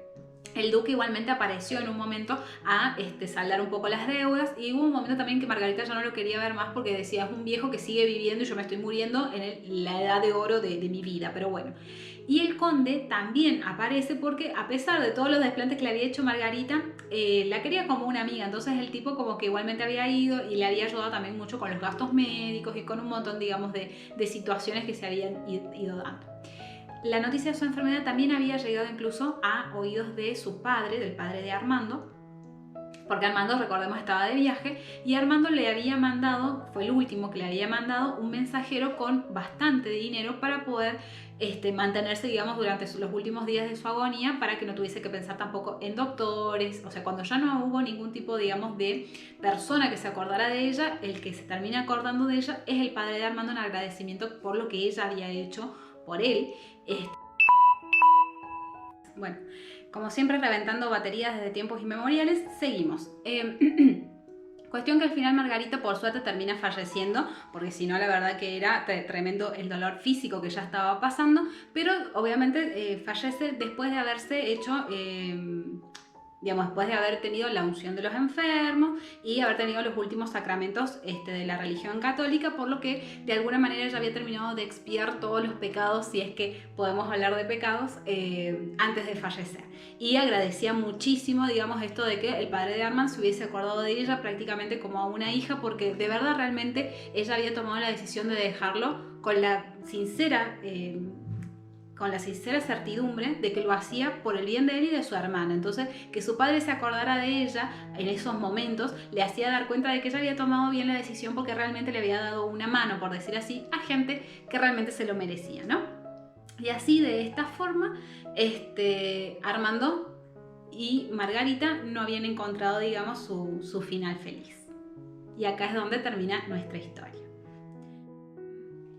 igualmente apareció en un momento a saldar un poco las deudas, y hubo un momento también que Margarita ya no lo quería ver más porque decía, es un viejo que sigue viviendo y yo me estoy muriendo en la edad de oro de mi vida, pero bueno. Y el conde también aparece porque a pesar de todos los desplantes que le había hecho Margarita, la quería como una amiga. Entonces el tipo como que igualmente había ido y le había ayudado también mucho con los gastos médicos y con un montón, digamos, de situaciones que se habían ido dando. La noticia de su enfermedad también había llegado incluso a oídos de su padre, del padre de Armando, porque Armando, recordemos, estaba de viaje y Armando le había mandado, fue el último que le había mandado un mensajero con bastante dinero para poder mantenerse, digamos, durante los últimos días de su agonía, para que no tuviese que pensar tampoco en doctores. O sea, cuando ya no hubo ningún tipo, digamos, de persona que se acordara de ella, el que se termina acordando de ella es el padre de Armando en agradecimiento por lo que ella había hecho por él. Bueno, como siempre, reventando baterías desde tiempos inmemoriales, seguimos. Cuestión que al final Margarita, por suerte, termina falleciendo, porque si no, la verdad que era tremendo el dolor físico que ya estaba pasando, pero obviamente fallece después de haberse hecho, digamos, después de haber tenido la unción de los enfermos y haber tenido los últimos sacramentos de la religión católica, por lo que de alguna manera ella había terminado de expiar todos los pecados, si es que podemos hablar de pecados, antes de fallecer. Y agradecía muchísimo, digamos, esto de que el padre de Armand se hubiese acordado de ella prácticamente como a una hija, porque de verdad realmente ella había tomado la decisión de dejarlo con la sincera certidumbre de que lo hacía por el bien de él y de su hermana. Entonces, que su padre se acordara de ella en esos momentos le hacía dar cuenta de que ella había tomado bien la decisión, porque realmente le había dado una mano, por decir así, a gente que realmente se lo merecía, ¿no? Y así, de esta forma, Armando y Margarita no habían encontrado, digamos, su final feliz. Y acá es donde termina nuestra historia.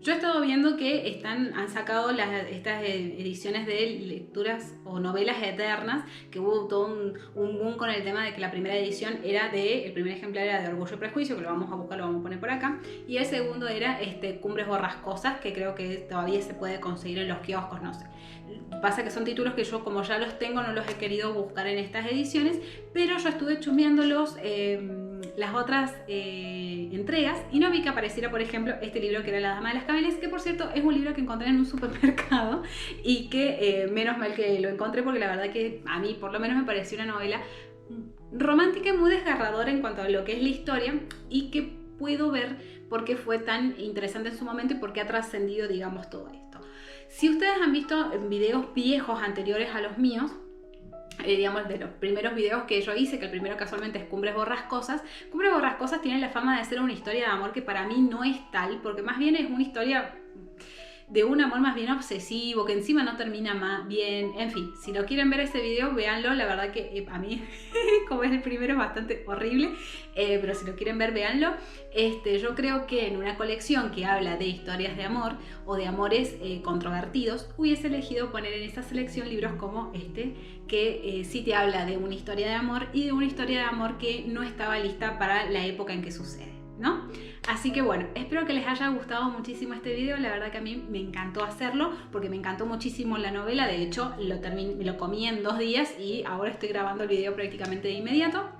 Yo he estado viendo que han sacado estas ediciones de lecturas o novelas eternas, que hubo todo un boom con el tema de que la primera edición era el primer ejemplar era de Orgullo y Prejuicio, que lo vamos a buscar, lo vamos a poner por acá, y el segundo era Cumbres Borrascosas, que creo que todavía se puede conseguir en los kioscos, no sé. Pasa que son títulos que yo, como ya los tengo, no los he querido buscar en estas ediciones, pero yo estuve chusmeando las otras entregas y no vi que apareciera, por ejemplo, este libro que era La Dama de las Camelas, que por cierto es un libro que encontré en un supermercado y que menos mal que lo encontré, porque la verdad que a mí por lo menos me pareció una novela romántica y muy desgarradora en cuanto a lo que es la historia, y que puedo ver por qué fue tan interesante en su momento y por qué ha trascendido, digamos, todo esto. Si ustedes han visto videos viejos anteriores a los míos, digamos, de los primeros videos que yo hice, que el primero casualmente es Cumbres Borrascosas. Cumbres Borrascosas tiene la fama de ser una historia de amor que para mí no es tal, porque más bien es una historia de un amor más bien obsesivo, que encima no termina más bien. En fin, si lo quieren ver ese video, véanlo. La verdad que a mí, como es el primero, es bastante horrible, pero si lo quieren ver, véanlo. Yo creo que en una colección que habla de historias de amor o de amores controvertidos, hubiese elegido poner en esa selección libros como que sí te habla de una historia de amor, y de una historia de amor que no estaba lista para la época en que sucede, ¿no? Así que bueno, espero que les haya gustado muchísimo este video. La verdad que a mí me encantó hacerlo, porque me encantó muchísimo la novela. De hecho, lo comí en 2 días y ahora estoy grabando el video prácticamente de inmediato.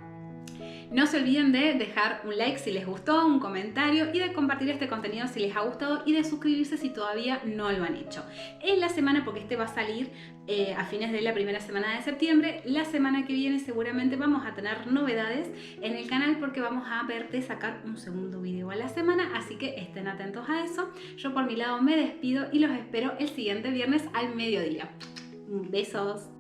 No se olviden de dejar un like si les gustó, un comentario, y de compartir este contenido si les ha gustado, y de suscribirse si todavía no lo han hecho. En la semana, porque va a salir a fines de la primera semana de septiembre, la semana que viene seguramente vamos a tener novedades en el canal, porque vamos a ver de sacar un segundo video a la semana, así que estén atentos a eso. Yo por mi lado me despido y los espero el siguiente viernes al mediodía. Besos.